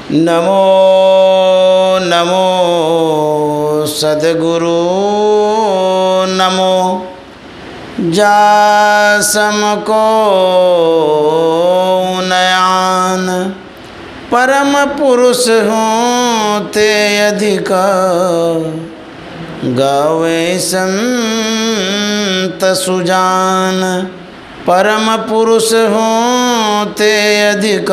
नमो नमो सद्गुरु नमो जासम को नयान परम पुरुष हूँ ते अधिक गावे संत सुजान। परम पुरुष हूँ ते अधिक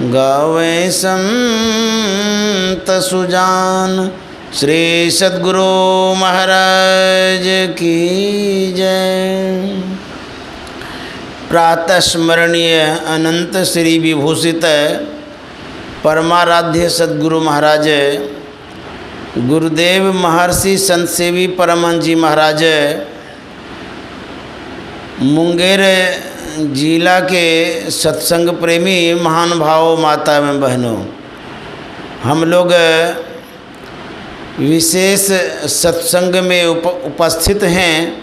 गावे संत सुजान। श्री सद्गुरु महाराज की जय। प्रातः स्मरणीय अनंत श्री विभूषित परमाराध्य सद्गुरु महाराज गुरुदेव महर्षि संत सेवी परमहंस जी महाराज मुंगेर जिला के सत्संग प्रेमी महान भाव माता एवं बहनों, हम लोग विशेष सत्संग में उपस्थित हैं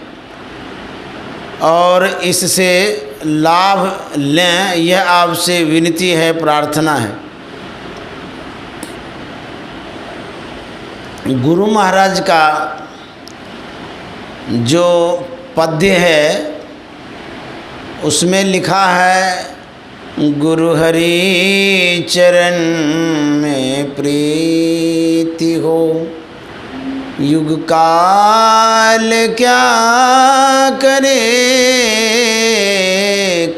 और इससे लाभ लें, यह आपसे विनती है, प्रार्थना है। गुरु महाराज का जो पद्य है उसमें लिखा है, गुरु हरि चरण में प्रीति हो, युग काल क्या करे,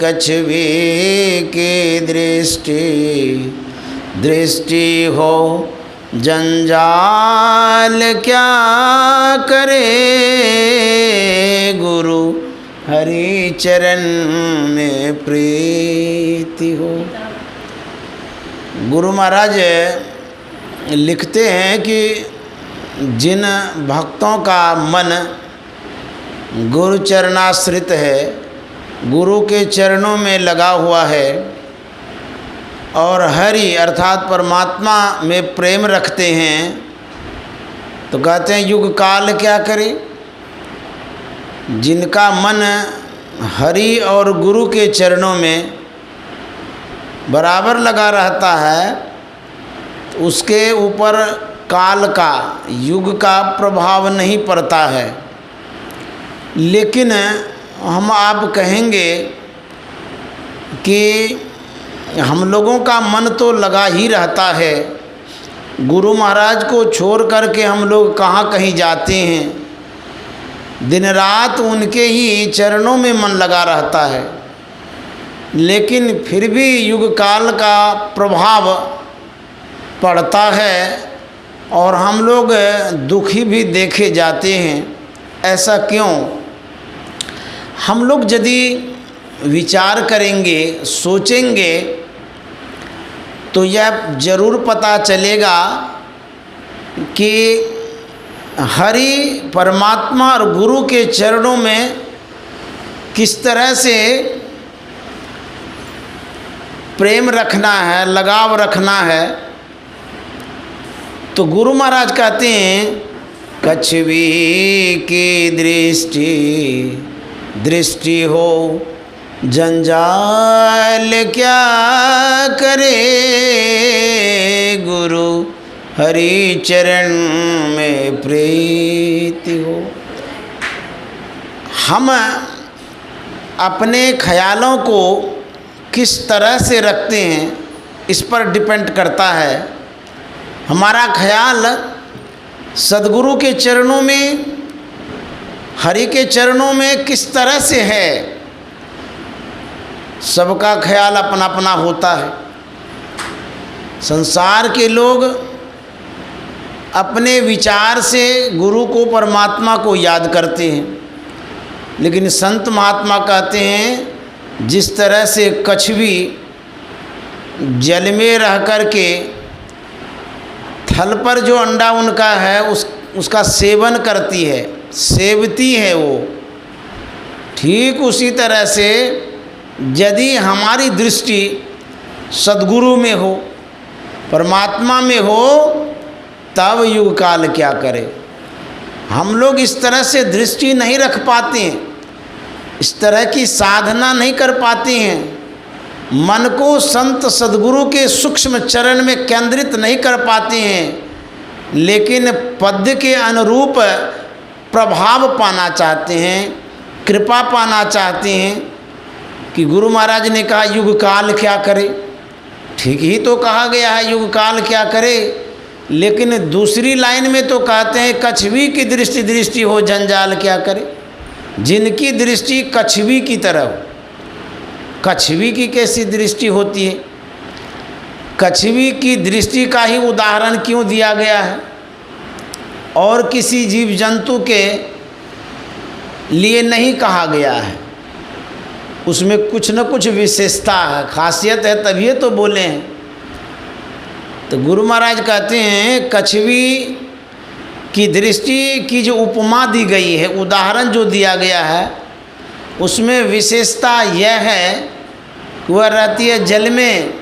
कछुए की दृष्टि हो, जंजाल क्या करे, गुरु हरि चरण में प्रीति हो। गुरु महाराज लिखते हैं कि जिन भक्तों का मन गुरु चरणाश्रित है, गुरु के चरणों में लगा हुआ है और हरि अर्थात परमात्मा में प्रेम रखते हैं, तो कहते हैं युग काल क्या करे। जिनका मन हरि और गुरु के चरणों में बराबर लगा रहता है, तो उसके ऊपर काल का, युग का प्रभाव नहीं पड़ता है। लेकिन हम आप कहेंगे कि हम लोगों का मन तो लगा ही रहता है, गुरु महाराज को छोड़ करके हम लोग कहाँ कहीं जाते हैं, दिन रात उनके ही चरणों में मन लगा रहता है। लेकिन फिर भी युग काल का प्रभाव पड़ता है और हम लोग दुखी भी देखे जाते हैं। ऐसा क्यों? हम लोग यदि विचार करेंगे, सोचेंगे, तो यह जरूर पता चलेगा कि हरि परमात्मा और गुरु के चरणों में किस तरह से प्रेम रखना है, लगाव रखना है। तो गुरु महाराज कहते हैं, कछुए की दृष्टि हो, जंजाल क्या करे, गुरु हरि चरण में प्रीति हो। हम अपने ख्यालों को किस तरह से रखते हैं, इस पर डिपेंड करता है। हमारा ख्याल सद्गुरु के चरणों में, हरि के चरणों में किस तरह से है। सबका ख्याल अपना अपना होता है। संसार के लोग अपने विचार से गुरु को, परमात्मा को याद करते हैं, लेकिन संत महात्मा कहते हैं जिस तरह से कछुआ जल में रह कर के थल पर जो अंडा उनका है उसका सेवन करती है, सेवती है वो, ठीक उसी तरह से यदि हमारी दृष्टि सद्गुरु में हो, परमात्मा में हो, तब युग काल क्या करे। हम लोग इस तरह से दृष्टि नहीं रख पाते हैं, इस तरह की साधना नहीं कर पाते हैं। मन को संत सद्गुरु के सूक्ष्म चरण में केंद्रित नहीं कर पाते हैं, लेकिन पद्य के अनुरूप प्रभाव पाना चाहते हैं, कृपा पाना चाहते हैं। कि गुरु महाराज ने कहा युग काल क्या करे, ठीक ही तो कहा गया है युग काल क्या करे, लेकिन दूसरी लाइन में तो कहते हैं कछवी की दृष्टि हो जंजाल क्या करे। जिनकी दृष्टि कछवी की तरफ, कछवी की कैसी दृष्टि होती है? कछवी की दृष्टि का ही उदाहरण क्यों दिया गया है? और किसी जीव जंतु के लिए नहीं कहा गया है। उसमें कुछ न कुछ विशेषता है, खासियत है, तभी तो बोले हैं। तो गुरु महाराज कहते हैं कछवी की दृष्टि की जो उपमा दी गई है, उदाहरण जो दिया गया है, उसमें विशेषता यह है कि वह रहती है जल में,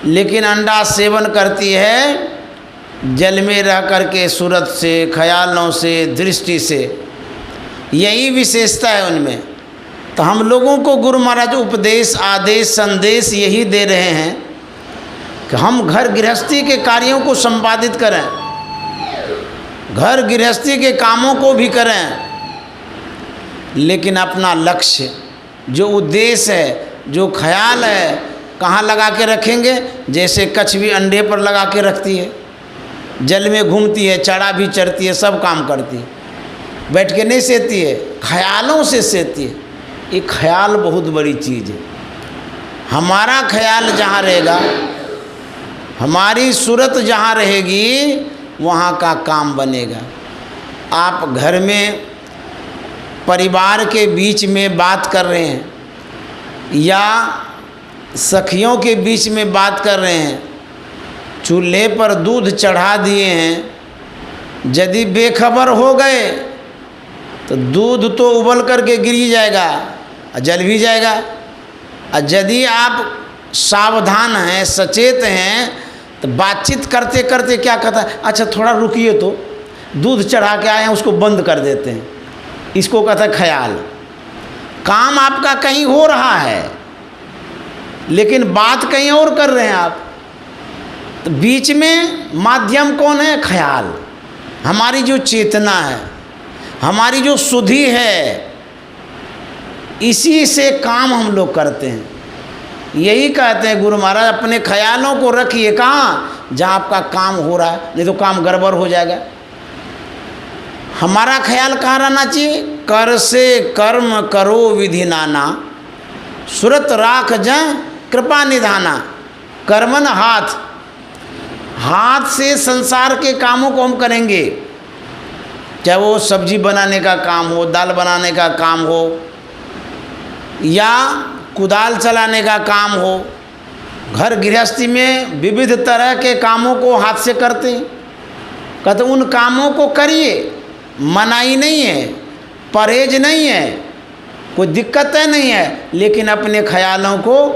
लेकिन अंडा सेवन करती है जल में रह करके, सूरत से, ख्यालों से, दृष्टि से। यही विशेषता है उनमें। तो हम लोगों को गुरु महाराज उपदेश, आदेश, संदेश यही दे रहे हैं कि हम घर गृहस्थी के कार्यों को संपादित करें, घर गृहस्थी के कामों को भी करें, लेकिन अपना लक्ष्य, जो उद्देश्य है, जो ख्याल है, कहाँ लगा के रखेंगे? जैसे कछवी अंडे पर लगा के रखती है, जल में घूमती है, चढ़ा भी चढ़ती है, सब काम करती है, बैठ के नहीं सेती है, ख्यालों से सेती है। ये ख्याल बहुत बड़ी चीज़ है। हमारा ख्याल जहाँ रहेगा, हमारी सूरत जहाँ रहेगी, वहाँ का काम बनेगा। आप घर में परिवार के बीच में बात कर रहे हैं या सखियों के बीच में बात कर रहे हैं, चूल्हे पर दूध चढ़ा दिए हैं, यदि बेखबर हो गए तो दूध तो उबल करके गिर ही जाएगा, जल भी जाएगा। और यदि आप सावधान हैं, सचेत हैं, तो बातचीत करते करते क्या कहता है, अच्छा थोड़ा रुकिए, तो दूध चढ़ा के आए हैं, उसको बंद कर देते हैं। इसको कहता है ख्याल। काम आपका कहीं हो रहा है, लेकिन बात कहीं और कर रहे हैं आप। तो बीच में माध्यम कौन है? ख्याल। हमारी जो चेतना है, हमारी जो शुद्धि है, इसी से काम हम लोग करते हैं। यही कहते हैं गुरु महाराज, अपने ख्यालों को रखिए कहाँ? जहाँ आपका काम हो रहा है, नहीं तो काम गड़बड़ हो जाएगा। हमारा ख्याल कहाँ रहना चाहिए? कर से कर्म करो विधि नाना, सुरत राख जा कृपा निधाना। कर्मन हाथ, हाथ से संसार के कामों को हम करेंगे, चाहे वो सब्जी बनाने का काम हो, दाल बनाने का काम हो, या कुदाल चलाने का काम हो। घर गृहस्थी में विविध तरह के कामों को हाथ से करते हैं। कहते उन कामों को करिए, मनाही नहीं है, परहेज नहीं है, कोई दिक्कतें नहीं है, लेकिन अपने ख्यालों को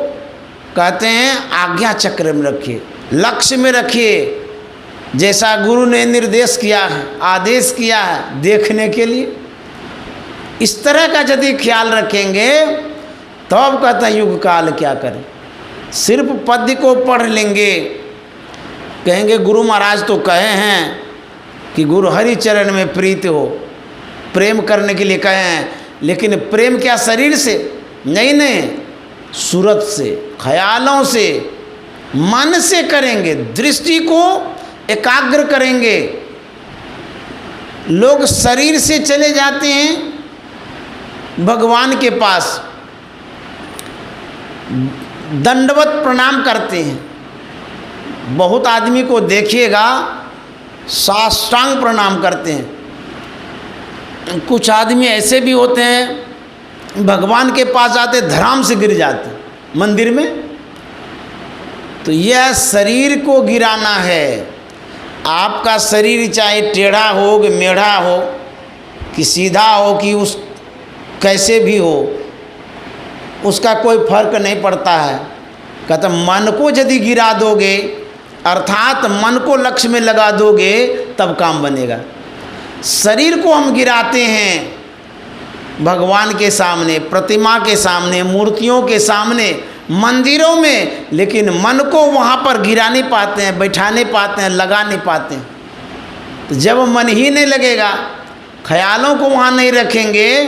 कहते हैं आज्ञा चक्र में रखिए, लक्ष्य में रखिए, जैसा गुरु ने निर्देश किया है, आदेश किया है, देखने के लिए। इस तरह का यदि ख्याल रखेंगे तो अब कहते हैं युग काल क्या करें। सिर्फ पद्य को पढ़ लेंगे, कहेंगे गुरु महाराज तो कहे हैं कि गुरु हरि चरण में प्रीत हो, प्रेम करने के लिए कहे हैं, लेकिन प्रेम क्या शरीर से? नहीं नहीं, सूरत से, ख्यालों से, मन से करेंगे, दृष्टि को एकाग्र करेंगे। लोग शरीर से चले जाते हैं भगवान के पास, दंडवत प्रणाम करते हैं। बहुत आदमी को देखिएगा साष्टांग प्रणाम करते हैं। कुछ आदमी ऐसे भी होते हैं भगवान के पास जाते धराम से गिर जाते मंदिर में। तो यह शरीर को गिराना है। आपका शरीर चाहे टेढ़ा हो कि मेढ़ा हो कि सीधा हो कि उस कैसे भी हो, उसका कोई फर्क नहीं पड़ता है। कहते मन को यदि गिरा दोगे, अर्थात मन को लक्ष्य में लगा दोगे, तब काम बनेगा। शरीर को हम गिराते हैं भगवान के सामने, प्रतिमा के सामने, मूर्तियों के सामने, मंदिरों में, लेकिन मन को वहाँ पर गिरा नहीं पाते हैं, बैठा नहीं पाते हैं, लगा नहीं पाते हैं। तो जब मन ही नहीं लगेगा, ख्यालों को वहाँ नहीं रखेंगे,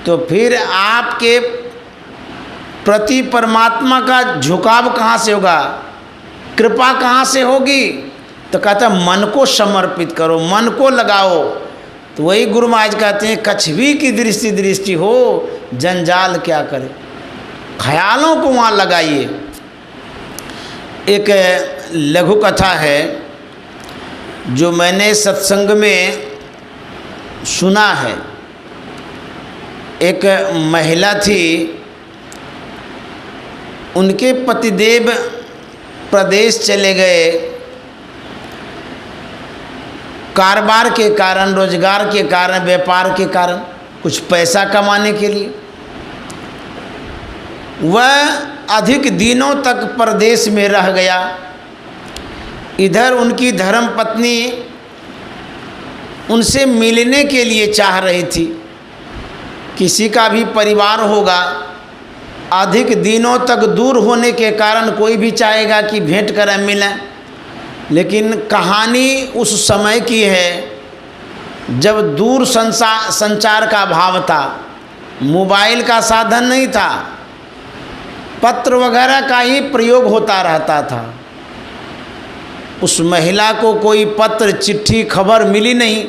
तो फिर आपके प्रति परमात्मा का झुकाव कहाँ से होगा, कृपा कहाँ से होगी? तो कहता है मन को समर्पित करो, मन को लगाओ। तो वही गुरु महाराज कहते हैं, कछवी की दृष्टि दृष्टि हो, जंजाल क्या करे। ख्यालों को वहाँ लगाइए। एक लघु कथा है जो मैंने सत्संग में सुना है। एक महिला थी, उनके पतिदेव प्रदेश चले गए कारोबार के कारण, रोजगार के कारण, व्यापार के कारण, कुछ पैसा कमाने के लिए। वह अधिक दिनों तक परदेश में रह गया। इधर उनकी धर्म पत्नी उनसे मिलने के लिए चाह रही थी। किसी का भी परिवार होगा, अधिक दिनों तक दूर होने के कारण कोई भी चाहेगा कि भेंट करें, मिलें। लेकिन कहानी उस समय की है जब दूर संचार का अभाव था, मोबाइल का साधन नहीं था, पत्र वगैरह का ही प्रयोग होता रहता था। उस महिला को कोई पत्र, चिट्ठी, खबर मिली नहीं।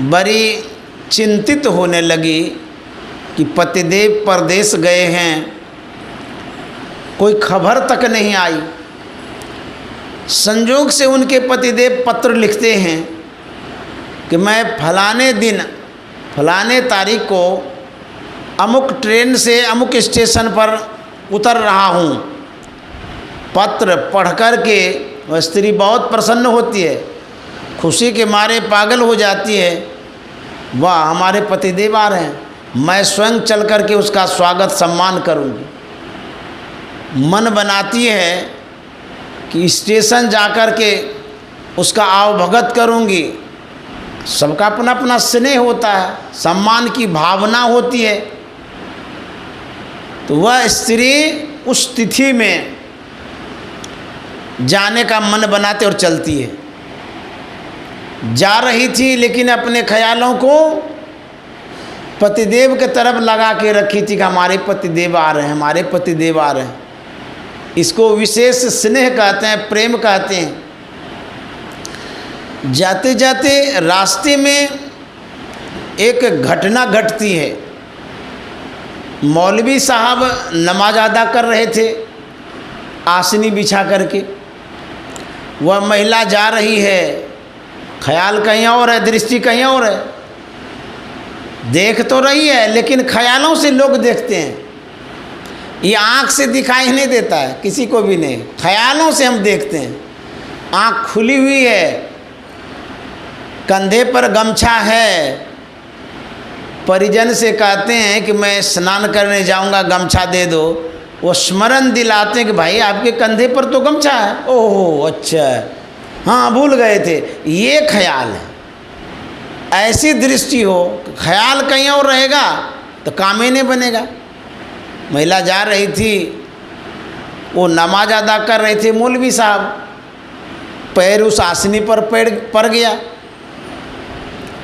बड़ी चिंतित होने लगी कि पतिदेव परदेश गए हैं, कोई खबर तक नहीं आई। संजोग से उनके पतिदेव पत्र लिखते हैं कि मैं फलाने दिन फलाने तारीख को अमुक ट्रेन से अमुक स्टेशन पर उतर रहा हूँ। पत्र पढ़ कर के वह स्त्री बहुत प्रसन्न होती है, खुशी के मारे पागल हो जाती है। वाह, हमारे पतिदेव आ रहे हैं, मैं स्वयं चल कर के उसका स्वागत सम्मान करूँगी। मन बनाती है कि स्टेशन जाकर के उसका आवभगत करूँगी। सबका अपना अपना स्नेह होता है, सम्मान की भावना होती है। तो वह स्त्री उस तिथि में जाने का मन बनाते और चलती है। जा रही थी, लेकिन अपने ख्यालों को पतिदेव के तरफ लगा के रखी थी कि हमारे पतिदेव आ रहे हैं, हमारे पतिदेव आ रहे हैं। इसको विशेष स्नेह कहते हैं, प्रेम कहते हैं। जाते जाते रास्ते में एक घटना घटती है। मौलवी साहब नमाज अदा कर रहे थे आसनी बिछा करके। वह महिला जा रही है, ख्याल कहीं और है, दृष्टि कहीं और है। देख तो रही है, लेकिन ख्यालों से लोग देखते हैं। ये आँख से दिखाई नहीं देता है किसी को भी नहीं, ख्यालों से हम देखते हैं। आँख खुली हुई है, कंधे पर गमछा है। परिजन से कहते हैं कि मैं स्नान करने जाऊंगा, गमछा दे दो। वो स्मरण दिलाते हैं कि भाई आपके कंधे पर तो गमछा है। ओहो अच्छा, हाँ भूल गए थे। ये ख्याल है। ऐसी दृष्टि हो, ख्याल कहीं और रहेगा तो काम ही नहीं बनेगा। महिला जा रही थी, वो नमाज अदा कर रहे थे। मौलवी साहब पैर उस आसनी पर पड़ गया।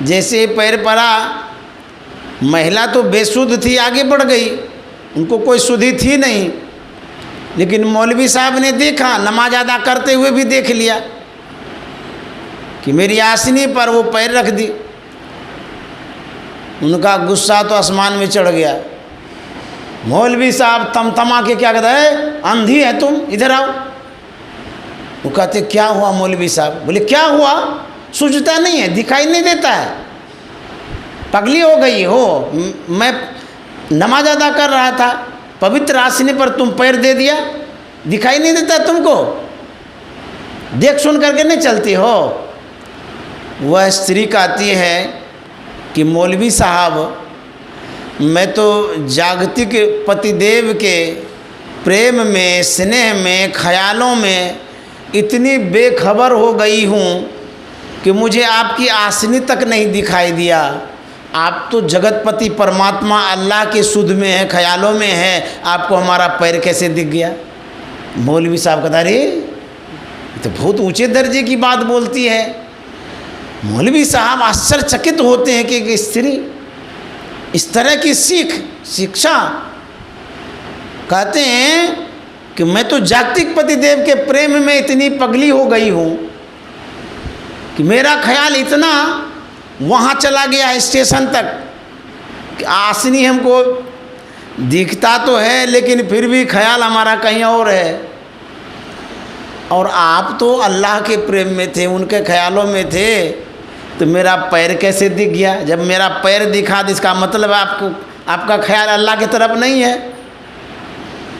जैसे पैर पड़ा, महिला तो बेसुध थी, आगे बढ़ गई, उनको कोई सुधि थी नहीं। लेकिन मौलवी साहब ने देखा, नमाज अदा करते हुए भी देख लिया कि मेरी आसनी पर वो पैर रख दी। उनका गुस्सा तो आसमान में चढ़ गया। मौलवी साहब तमतमा के क्या कहता है, अंधी है तुम, इधर आओ। वो कहते क्या हुआ मौलवी साहब? बोले क्या हुआ, सूझता नहीं है, दिखाई नहीं देता है, पगली हो गई हो। मैं नमाज अदा कर रहा था, पवित्र आसनी पर तुम पैर दे दिया, दिखाई नहीं देता तुमको, देख सुन करके नहीं चलती हो। वह स्त्री कहती है कि मौलवी साहब, मैं तो जागतिक पतिदेव के प्रेम में, स्नेह में, ख्यालों में इतनी बेखबर हो गई हूँ कि मुझे आपकी आसनी तक नहीं दिखाई दिया। आप तो जगतपति परमात्मा अल्लाह के सुध में है, ख्यालों में है, आपको हमारा पैर कैसे दिख गया? मौलवी साहब कहता अरे ये तो बहुत ऊंचे दर्जे की बात बोलती है। मौलवी साहब आश्चर्यचकित होते हैं कि एक स्त्री इस तरह की शिक्षा कहते हैं कि मैं तो जागतिक पतिदेव के प्रेम में इतनी पगली हो गई हूँ कि मेरा ख्याल इतना वहाँ चला गया स्टेशन तक कि आसनी हमको दिखता तो है लेकिन फिर भी ख्याल हमारा कहीं और है। और आप तो अल्लाह के प्रेम में थे, उनके ख्यालों में थे, तो मेरा पैर कैसे दिख गया? जब मेरा पैर दिखा तो इसका मतलब आपका ख्याल अल्लाह की तरफ नहीं है।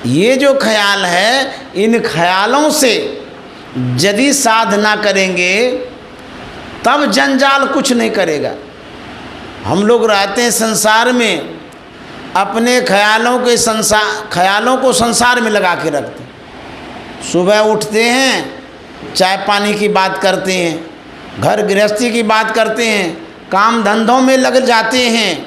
ये जो ख्याल है, इन ख्यालों से यदि साधना करेंगे तब जंजाल कुछ नहीं करेगा। हम लोग रहते हैं संसार में, अपने ख्यालों को संसार में लगा के रखते हैं। सुबह उठते हैं, चाय पानी की बात करते हैं, घर गृहस्थी की बात करते हैं, काम धंधों में लग जाते हैं,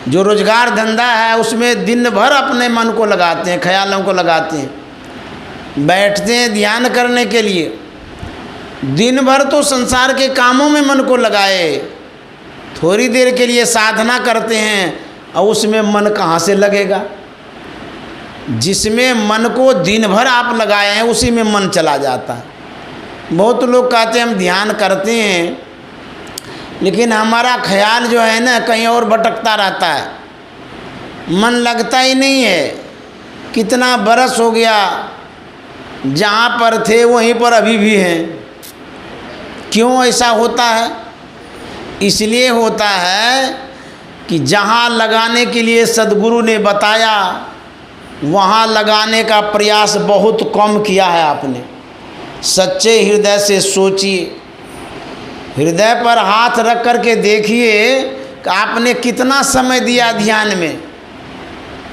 जो रोजगार धंधा है उसमें दिन भर अपने मन को लगाते हैं, ख्यालों को लगाते हैं। बैठते हैं ध्यान करने के लिए, दिन भर तो संसार के कामों में मन को लगाए, थोड़ी देर के लिए साधना करते हैं और उसमें मन कहाँ से लगेगा? जिसमें मन को दिन भर आप लगाए हैं उसी में मन चला जाता है। बहुत लोग कहते हैं हम ध्यान करते हैं लेकिन हमारा ख्याल जो है ना कहीं और भटकता रहता है, मन लगता ही नहीं है। कितना बरस हो गया, जहाँ पर थे वहीं पर अभी भी हैं। क्यों ऐसा होता है? इसलिए होता है कि जहाँ लगाने के लिए सद्गुरु ने बताया वहाँ लगाने का प्रयास बहुत कम किया है आपने। सच्चे हृदय से सोचिए, हृदय पर हाथ रख कर के देखिए कि आपने कितना समय दिया ध्यान में,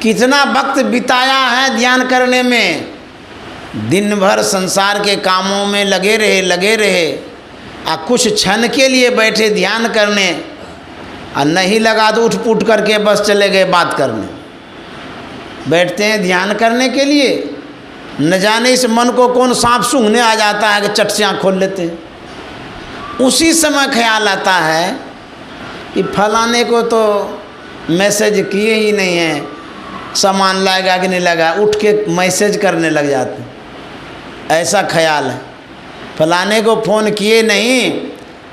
कितना वक्त बिताया है ध्यान करने में। दिन भर संसार के कामों में लगे रहे और कुछ क्षण के लिए बैठे ध्यान करने और नहीं लगा तो उठ पुट करके बस चले गए बात करने। बैठते हैं ध्यान करने के लिए, न जाने इस मन को कौन सांप सूंघने आ जाता है कि चट से आँख खोल लेते हैं। उसी समय ख्याल आता है कि फलाने को तो मैसेज किए ही नहीं है, सामान लाएगा कि नहीं लगा, उठ के मैसेज करने लग जाते हैं। ऐसा ख्याल है। फलाने को फ़ोन किए नहीं,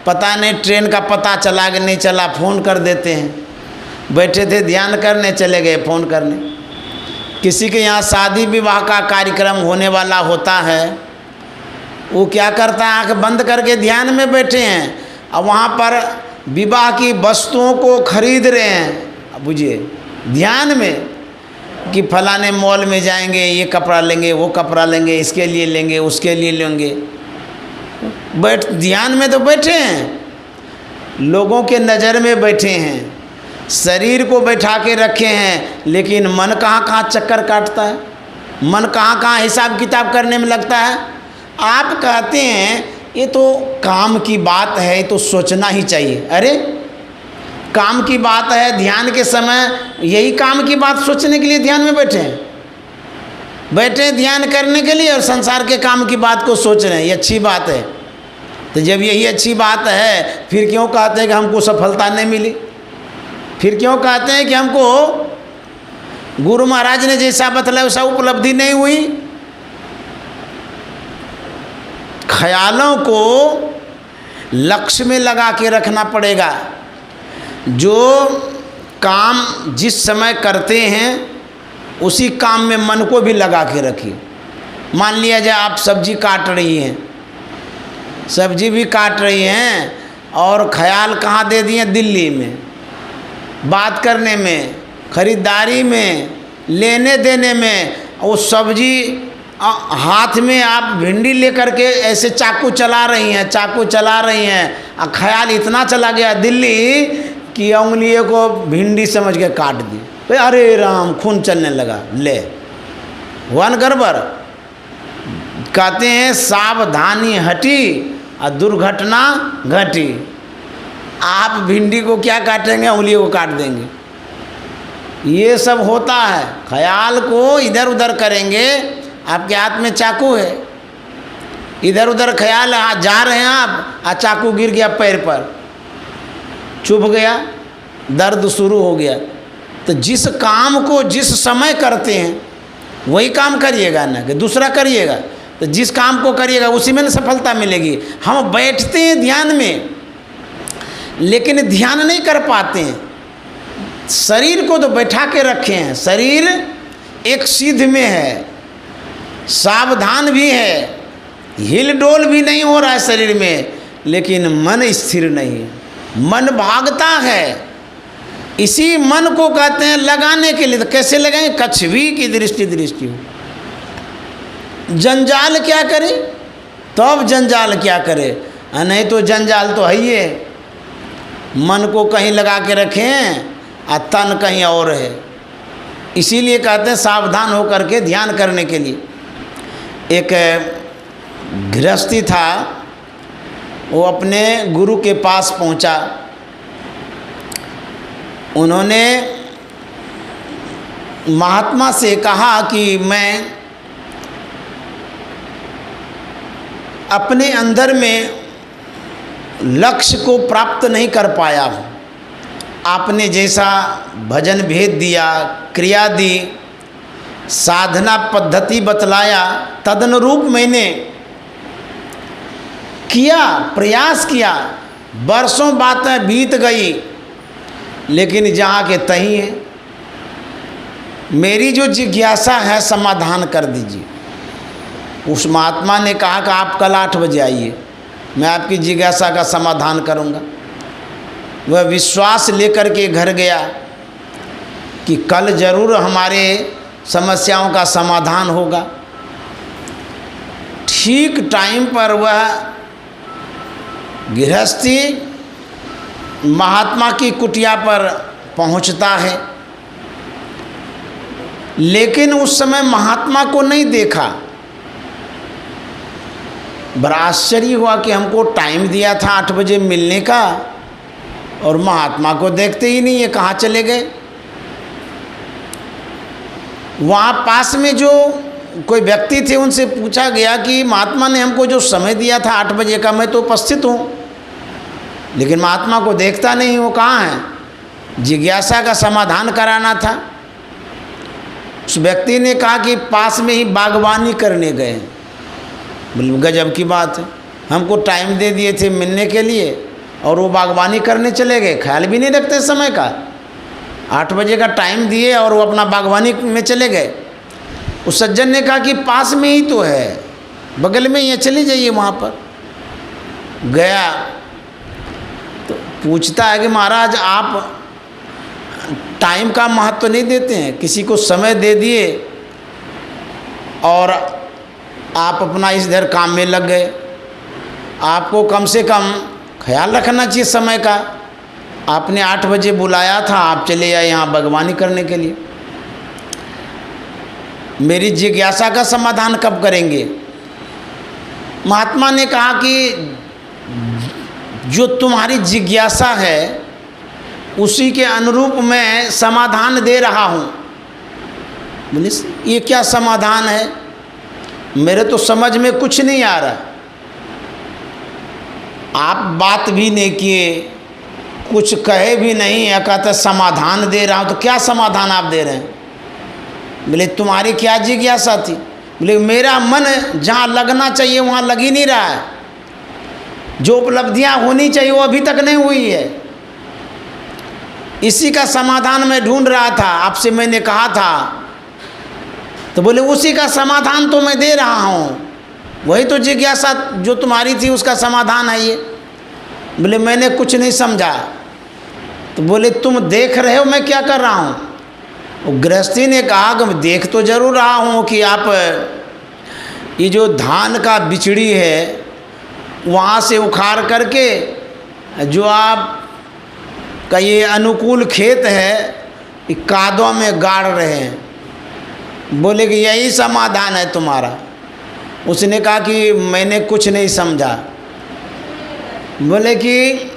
पता नहीं ट्रेन का पता चला कि नहीं चला, फ़ोन कर देते हैं। बैठे थे ध्यान करने, चले गए फ़ोन करने। किसी के यहाँ शादी विवाह का कार्यक्रम होने वाला होता है, वो क्या करता है, आँख बंद करके ध्यान में बैठे हैं और वहाँ पर विवाह की वस्तुओं को खरीद रहे हैं। बुझिए ध्यान में कि फलाने मॉल में जाएंगे, ये कपड़ा लेंगे, वो कपड़ा लेंगे, इसके लिए लेंगे, उसके लिए लेंगे। ध्यान में तो बैठे हैं, लोगों के नज़र में बैठे हैं, शरीर को बैठा के रखे हैं, लेकिन मन कहाँ चक्कर काटता है, मन कहाँ हिसाब किताब करने में लगता है। आप कहते हैं ये तो काम की बात है, ये तो सोचना ही चाहिए। अरे काम की बात है, ध्यान के समय यही काम की बात सोचने के लिए ध्यान में बैठे हैं ध्यान करने के लिए, और संसार के काम की बात को सोच रहे हैं। ये अच्छी बात है। तो जब यही अच्छी बात है, फिर क्यों कहते हैं कि हमको सफलता नहीं मिली? फिर क्यों कहते हैं कि हमको गुरु महाराज ने जैसा बतलाया वैसा उपलब्धि नहीं हुई? ख्यालों को लक्ष्य में लगा के रखना पड़ेगा। जो काम जिस समय करते हैं उसी काम में मन को भी लगा के रखिए। मान लिया जाए आप सब्जी काट रही हैं, सब्जी भी काट रही हैं और ख्याल कहाँ दे दिए? दिल्ली में, बात करने में, खरीदारी में, लेने देने में। वो सब्जी हाथ में आप भिंडी लेकर के ऐसे चाकू चला रही हैं और ख्याल इतना चला गया दिल्ली कि उंगलियों को भिंडी समझ के काट दी। अरे राम, खून चलने लगा। ले वन गड़बड़। कहते हैं सावधानी हटी और दुर्घटना घटी। आप भिंडी को क्या काटेंगे, उंगलियों को काट देंगे। ये सब होता है। ख्याल को इधर उधर करेंगे, आपके हाथ में चाकू है, इधर उधर ख्याल जा रहे हैं आप, चाकू गिर गया पैर पर, चुभ गया, दर्द शुरू हो गया। तो जिस काम को जिस समय करते हैं वही काम करिएगा ना कि दूसरा करिएगा। तो जिस काम को करिएगा उसी में ना सफलता मिलेगी। हम बैठते हैं ध्यान में, लेकिन ध्यान नहीं कर पाते हैं। शरीर को तो बैठा के रखे हैं, शरीर एक सिद्ध में है, सावधान भी है, हिल डोल भी नहीं हो रहा है शरीर में, लेकिन मन स्थिर नहीं है, मन भागता है। इसी मन को कहते हैं लगाने के लिए। तो कैसे लगाएं? कछवी की दृष्टि हो। जंजाल क्या करे? तो अब जंजाल क्या करे? नहीं तो जंजाल तो है ही है। मन को कहीं लगा के रखें और तन कहीं और है। इसीलिए कहते हैं सावधान होकर के ध्यान करने के लिए। एक गृहस्थी था, वो अपने गुरु के पास पहुंचा। उन्होंने महात्मा से कहा कि मैं अपने अंदर में लक्ष्य को प्राप्त नहीं कर पाया हूँ। आपने जैसा भजन भेद दिया, क्रिया दी, साधना पद्धति बतलाया, तदनुरूप मैंने किया, प्रयास किया, वर्षों बातें बीत गई, लेकिन जहाँ के तहीं है। मेरी जो जिज्ञासा है समाधान कर दीजिए। उस महात्मा ने कहा कि आप कल 8 बजे आइए, मैं आपकी जिज्ञासा का समाधान करूँगा। वह विश्वास लेकर के घर गया कि कल जरूर हमारे समस्याओं का समाधान होगा। ठीक टाइम पर वह गृहस्थी महात्मा की कुटिया पर पहुंचता है, लेकिन उस समय महात्मा को नहीं देखा। बड़ा आश्चर्य हुआ कि हमको टाइम दिया था 8 बजे मिलने का और महात्मा को देखते ही नहीं है, कहाँ चले गए। वहाँ पास में जो कोई व्यक्ति थे उनसे पूछा गया कि महात्मा ने हमको जो समय दिया था 8 बजे का, मैं तो उपस्थित हूँ, लेकिन महात्मा को देखता नहीं, वो कहाँ है। जिज्ञासा का समाधान कराना था। उस व्यक्ति ने कहा कि पास में ही बागवानी करने गए। बोले गजब की बात है, हमको टाइम दे दिए थे मिलने के लिए और वो बागवानी करने चले गए, ख्याल भी नहीं रखते समय का। 8 बजे का टाइम दिए और वो अपना बागवानी में चले गए। उस सज्जन ने कहा कि पास में ही तो है, बगल में ही, चली जाइए वहाँ पर। गया तो पूछता है कि महाराज आप टाइम का महत्व नहीं देते हैं, किसी को समय दे दिए और आप अपना इधर काम में लग गए। आपको कम से कम ख्याल रखना चाहिए समय का। आपने 8 बजे बुलाया था, आप चले आए यहाँ बागवानी करने के लिए। मेरी जिज्ञासा का समाधान कब करेंगे? महात्मा ने कहा कि जो तुम्हारी जिज्ञासा है उसी के अनुरूप मैं समाधान दे रहा हूँ। बोले ये क्या समाधान है? मेरे तो समझ में कुछ नहीं आ रहा। आप बात भी नहीं किए, कुछ कहे भी नहीं, या कहता समाधान दे रहा हूँ। तो क्या समाधान आप दे रहे हैं? बोले तुम्हारी क्या जिज्ञासा थी? बोले मेरा मन जहाँ लगना चाहिए वहाँ लग ही नहीं रहा है। जो उपलब्धियाँ होनी चाहिए वो अभी तक नहीं हुई है। इसी का समाधान मैं ढूंढ रहा था, आपसे मैंने कहा था। तो बोले उसी का समाधान तो मैं दे रहा हूँ, वही तो जिज्ञासा जो तुम्हारी थी उसका समाधान है ये। बोले मैंने कुछ नहीं समझा। तो बोले तुम देख रहे हो मैं क्या कर रहा हूँ? वो गृहस्थी ने कहा कि मैं देख तो जरूर रहा हूँ कि आप ये जो धान का बिचड़ी है वहाँ से उखाड़ करके जो आप का ये अनुकूल खेत है ये कादों में गाड़ रहे हैं। बोले कि यही समाधान है तुम्हारा? उसने कहा कि मैंने कुछ नहीं समझा। बोले कि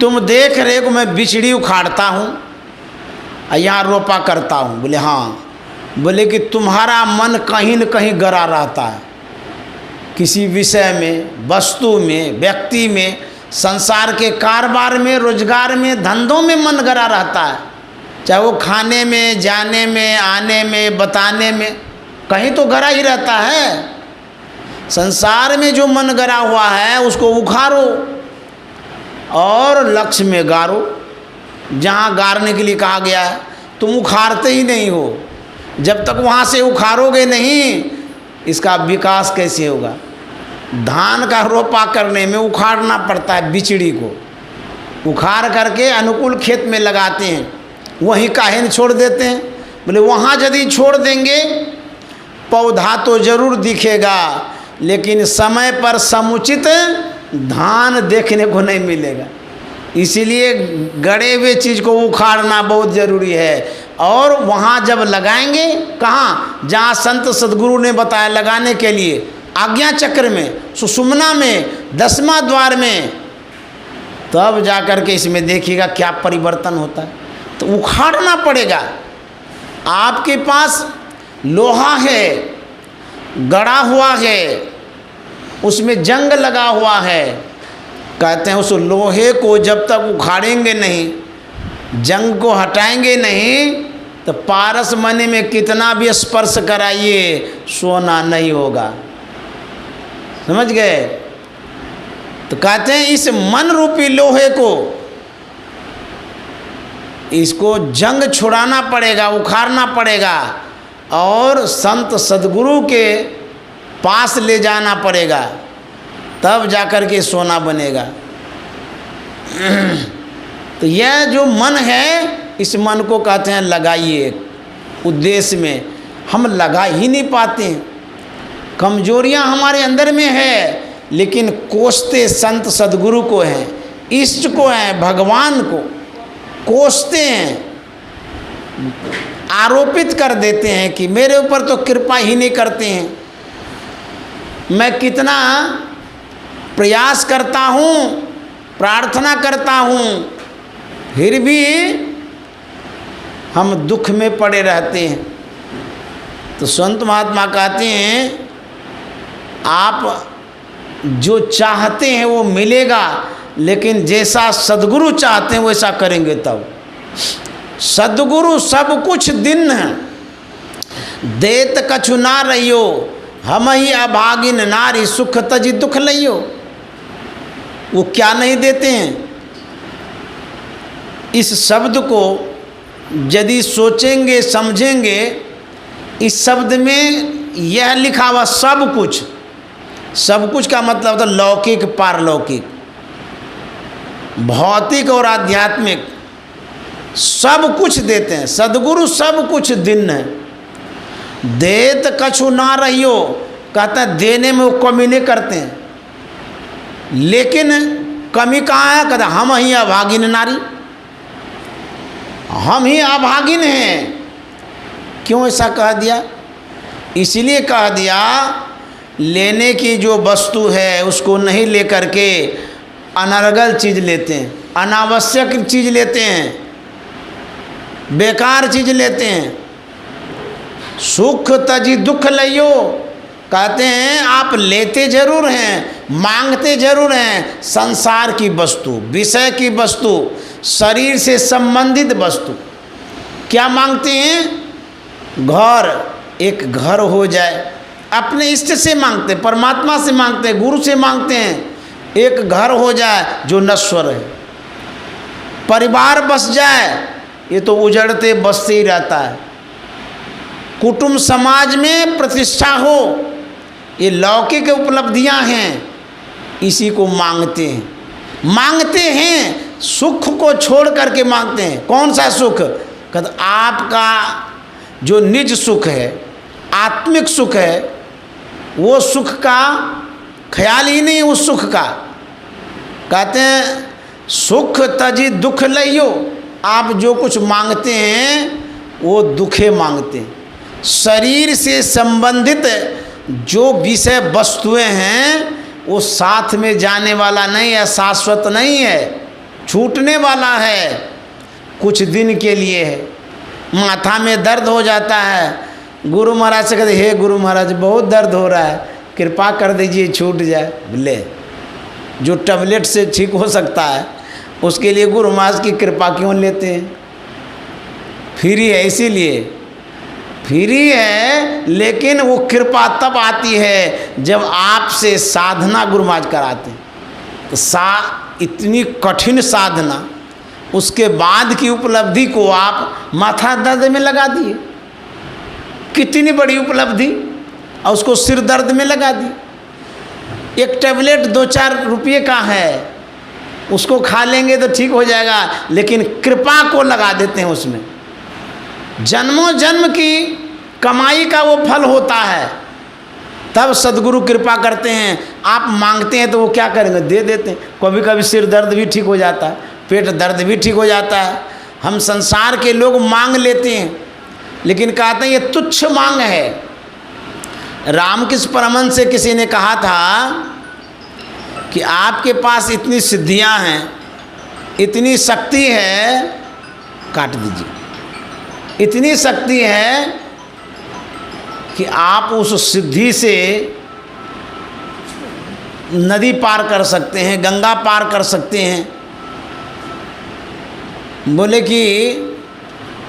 तुम देख रहे हो मैं बिचड़ी उखाड़ता हूँ और यहाँ रोपा करता हूँ। बोले हाँ। बोले कि तुम्हारा मन कहीं न कहीं गड़ा रहता है, किसी विषय में, वस्तु में, व्यक्ति में, संसार के कारोबार में, रोजगार में, धंधों में मन गड़ा रहता है। चाहे वो खाने में, जाने में, आने में, बताने में, कहीं तो गड़ा ही रहता है। संसार में जो मन गड़ा हुआ है उसको उखाड़ो और लक्ष्य में गारो, जहाँ गारने के लिए कहा गया है। तुम उखाड़ते ही नहीं हो, जब तक वहाँ से उखाड़ोगे नहीं इसका विकास कैसे होगा। धान का रोपा करने में उखाड़ना पड़ता है, बिचड़ी को उखाड़ करके अनुकूल खेत में लगाते हैं, वहीं काहे न छोड़ देते हैं। बोले वहाँ यदि छोड़ देंगे पौधा तो जरूर दिखेगा, लेकिन समय पर समुचित धान देखने को नहीं मिलेगा। इसीलिए गड़े हुए चीज़ को उखाड़ना बहुत ज़रूरी है। और वहाँ जब लगाएंगे, कहाँ, जहाँ संत सदगुरु ने बताया लगाने के लिए, आज्ञा चक्र में, सुषुम्ना में, 10वां द्वार में, तब जा कर के इसमें देखिएगा क्या परिवर्तन होता है। तो उखाड़ना पड़ेगा। आपके पास लोहा है, गड़ा हुआ है, उसमें जंग लगा हुआ है, कहते हैं उस लोहे को जब तक उखाड़ेंगे नहीं, जंग को हटाएंगे नहीं, तो पारस मणि में कितना भी स्पर्श कराइए सोना नहीं होगा। समझ गए। तो कहते हैं इस मन रूपी लोहे को, इसको जंग छुड़ाना पड़ेगा, उखाड़ना पड़ेगा और संत सदगुरु के पास ले जाना पड़ेगा, तब जाकर के सोना बनेगा। तो यह जो मन है, इस मन को कहते हैं लगाइए उद्देश्य में। हम लगा ही नहीं पाते हैं, कमजोरियां हमारे अंदर में है, लेकिन कोसते संत सदगुरु को हैं, इष्ट को हैं, भगवान को कोसते हैं, आरोपित कर देते हैं कि मेरे ऊपर तो कृपा ही नहीं करते हैं। मैं कितना प्रयास करता हूँ, प्रार्थना करता हूँ, फिर भी हम दुख में पड़े रहते हैं। तो संत महात्मा कहते हैं आप जो चाहते हैं वो मिलेगा, लेकिन जैसा सदगुरु चाहते हैं वैसा करेंगे तब। सदगुरु सब कुछ दिन देत कछु ना रहियो, हम ही अभागिन नारी सुख तजी दुख लइयो। वो क्या नहीं देते हैं। इस शब्द को यदि सोचेंगे समझेंगे, इस शब्द में यह लिखा हुआ सब कुछ, सब कुछ का मतलब होता है लौकिक पारलौकिक, भौतिक और आध्यात्मिक, सब कुछ देते हैं। सदगुरु सब कुछ दिन है। देत कछु ना रहियो, कहते हैं देने में वो कमी नहीं करते हैं, लेकिन कमी कहाँ है, कहते हम ही अभागिन नारी, हम ही अभागिन हैं। क्यों ऐसा कह दिया? इसलिए कह दिया लेने की जो वस्तु है उसको नहीं लेकर के अनर्गल चीज़ लेते हैं, अनावश्यक चीज़ लेते हैं, बेकार चीज़ लेते हैं। सुख तजी दुख लइयो, कहते हैं आप लेते जरूर हैं, मांगते जरूर हैं संसार की वस्तु, विषय की वस्तु, शरीर से संबंधित वस्तु। क्या मांगते हैं? घर, एक घर हो जाए, अपने इष्ट से मांगते हैं, परमात्मा से मांगते हैं, गुरु से मांगते हैं, एक घर हो जाए जो नश्वर है। परिवार बस जाए, ये तो उजड़ते बसते ही रहता है। कुटुंब समाज में प्रतिष्ठा हो, ये लौकिक उपलब्धियां हैं, इसी को मांगते हैं। मांगते हैं सुख को छोड़ करके मांगते हैं। कौन सा सुख? कहते आपका जो निज सुख है, आत्मिक सुख है, वो सुख का ख्याल ही नहीं उस सुख का। कहते हैं सुख तजी दुख लइयो, आप जो कुछ मांगते हैं वो दुखे मांगते हैं। शरीर से संबंधित जो विषय वस्तुएं हैं वो साथ में जाने वाला नहीं है, शाश्वत नहीं है। छूटने वाला है, कुछ दिन के लिए है। माथा में दर्द हो जाता है, गुरु महाराज से कहते हे गुरु महाराज बहुत दर्द हो रहा है, कृपा कर दीजिए छूट जाए। बोले जो टैबलेट से ठीक हो सकता है उसके लिए गुरु महाराज की कृपा क्यों लेते हैं? फ्री है, इसीलिए फ्री है, लेकिन वो कृपा तब आती है जब आपसे साधना गुरु महाराज कराते हैं। तो इतनी कठिन साधना, उसके बाद की उपलब्धि को आप माथा दर्द में लगा दिए। कितनी बड़ी उपलब्धि, और उसको सिर दर्द में लगा दी। एक टैबलेट 2-4 रुपये का है, उसको खा लेंगे तो ठीक हो जाएगा, लेकिन कृपा को लगा देते हैं उसमें। जन्मों जन्म की कमाई का वो फल होता है, तब सद्गुरु कृपा करते हैं। आप मांगते हैं तो वो क्या करेंगे? दे देते हैं। कभी कभी सिर दर्द भी ठीक हो जाता है, पेट दर्द भी ठीक हो जाता है। हम संसार के लोग मांग लेते हैं, लेकिन कहते हैं ये तुच्छ मांग है। रामकृष्ण परमहंस से किसी ने कहा था कि आपके पास इतनी सिद्धियां हैं, इतनी शक्ति है, काट दीजिए, इतनी शक्ति है कि आप उस सिद्धि से नदी पार कर सकते हैं, गंगा पार कर सकते हैं। बोले कि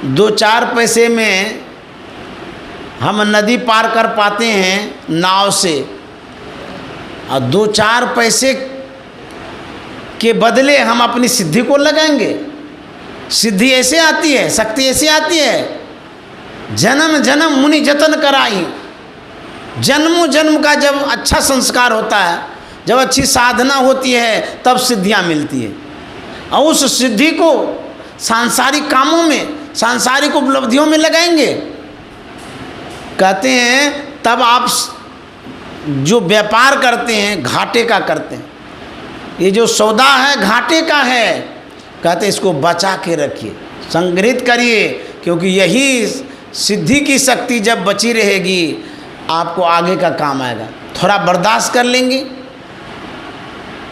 2-4 पैसे में हम नदी पार कर पाते हैं नाव से, और 2-4 पैसे के बदले हम अपनी सिद्धि को लगाएंगे। सिद्धि ऐसे आती है, शक्ति ऐसे आती है। जन्म जन्म मुनि जतन कराई। जन्मों जन्म का जब अच्छा संस्कार होता है, जब अच्छी साधना होती है, तब सिद्धियां मिलती है। और उस सिद्धि को सांसारिक कामों में, सांसारिक उपलब्धियों में लगाएंगे। कहते हैं तब आप जो व्यापार करते हैं घाटे का करते हैं। ये जो सौदा है घाटे का है। कहते हैं इसको बचा के रखिए, संग्रहित करिए, क्योंकि यही सिद्धि की शक्ति जब बची रहेगी आपको आगे का काम आएगा। थोड़ा बर्दाश्त कर लेंगे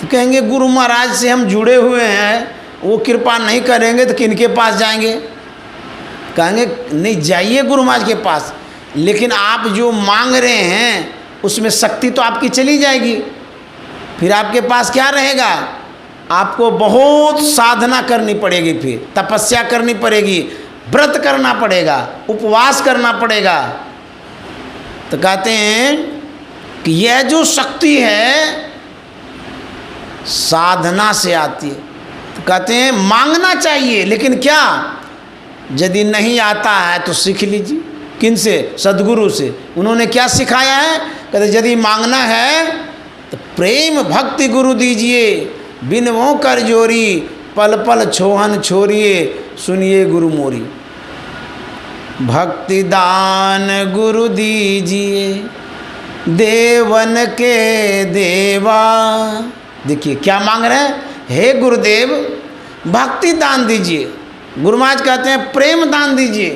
तो कहेंगे गुरु महाराज से हम जुड़े हुए हैं, वो कृपा नहीं करेंगे तो किनके पास जाएंगे? कहेंगे नहीं जाइए गुरु महाराज के पास, लेकिन आप जो मांग रहे हैं उसमें शक्ति तो आपकी चली जाएगी। फिर आपके पास क्या रहेगा? आपको बहुत साधना करनी पड़ेगी, फिर तपस्या करनी पड़ेगी, व्रत करना पड़ेगा, उपवास करना पड़ेगा। तो कहते हैं कि यह जो शक्ति है साधना से आती है। तो कहते हैं मांगना चाहिए, लेकिन क्या, यदि नहीं आता है तो सीख लीजिए। किनसे? सद्गुरु से। उन्होंने क्या सिखाया है? कहते यदि मांगना है तो प्रेम भक्ति गुरु दीजिए, बिनवों कर जोरी, पल पल छोहन छोड़िए, सुनिए गुरु मोरी। भक्ति दान गुरु दीजिए, देवन के देवा। देखिए क्या मांग रहे हैं? हे गुरुदेव भक्ति दान दीजिए। गुरु महाराज कहते हैं प्रेम दान दीजिए।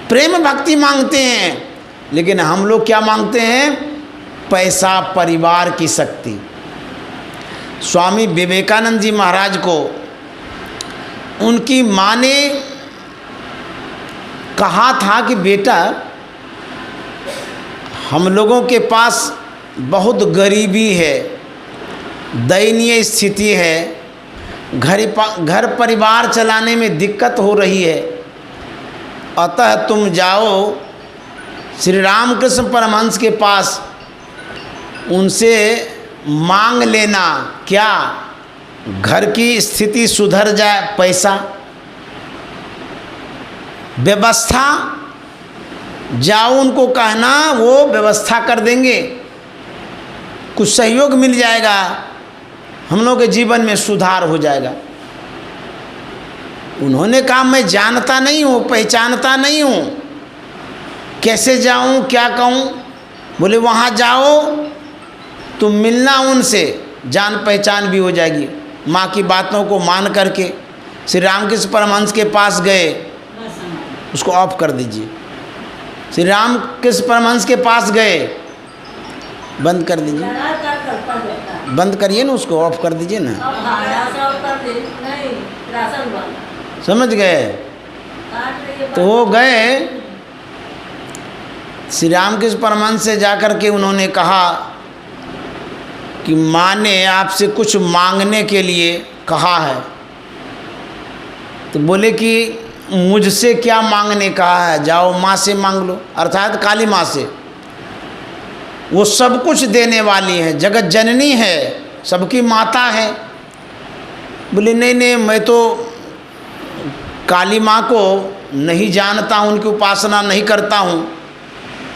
प्रेम भक्ति मांगते हैं, लेकिन हम लोग क्या मांगते हैं? पैसा, परिवार की शक्ति। स्वामी विवेकानंद जी महाराज को उनकी माँ ने कहा था कि बेटा हम लोगों के पास बहुत गरीबी है, दयनीय स्थिति है, घर परिवार चलाने में दिक्कत हो रही है, अतः तुम जाओ श्री रामकृष्ण परमहंस के पास, उनसे मांग लेना, क्या घर की स्थिति सुधर जाए, पैसा, व्यवस्था। जाओ उनको कहना, वो व्यवस्था कर देंगे, कुछ सहयोग मिल जाएगा, हम लोग के जीवन में सुधार हो जाएगा। उन्होंने कहा मैं जानता नहीं हूँ, पहचानता नहीं हूँ, कैसे जाऊँ, क्या कहूँ? बोले वहाँ जाओ, तुम मिलना उनसे, जान पहचान भी हो जाएगी। माँ की बातों को मान करके श्री रामकृष्ण परमहंस के पास गए। उसको ऑफ कर दीजिए। श्री रामकृष्ण परमहंस के पास गए, बंद कर दीजिए, बंद करिए ना, उसको ऑफ कर दीजिए ना। नहीं, राशन वाला। समझ गए? तो वो गए श्री रामकृष्ण परमहंस से जाकर के उन्होंने कहा कि माँ ने आपसे कुछ मांगने के लिए कहा है। तो बोले कि मुझसे क्या मांगने कहा है, जाओ माँ से मांग लो, अर्थात काली माँ से। वो सब कुछ देने वाली है, जगत जननी है, सबकी माता है। बोले नहीं नहीं, मैं तो काली माँ को नहीं जानता हूँ, उनकी उपासना नहीं करता हूँ।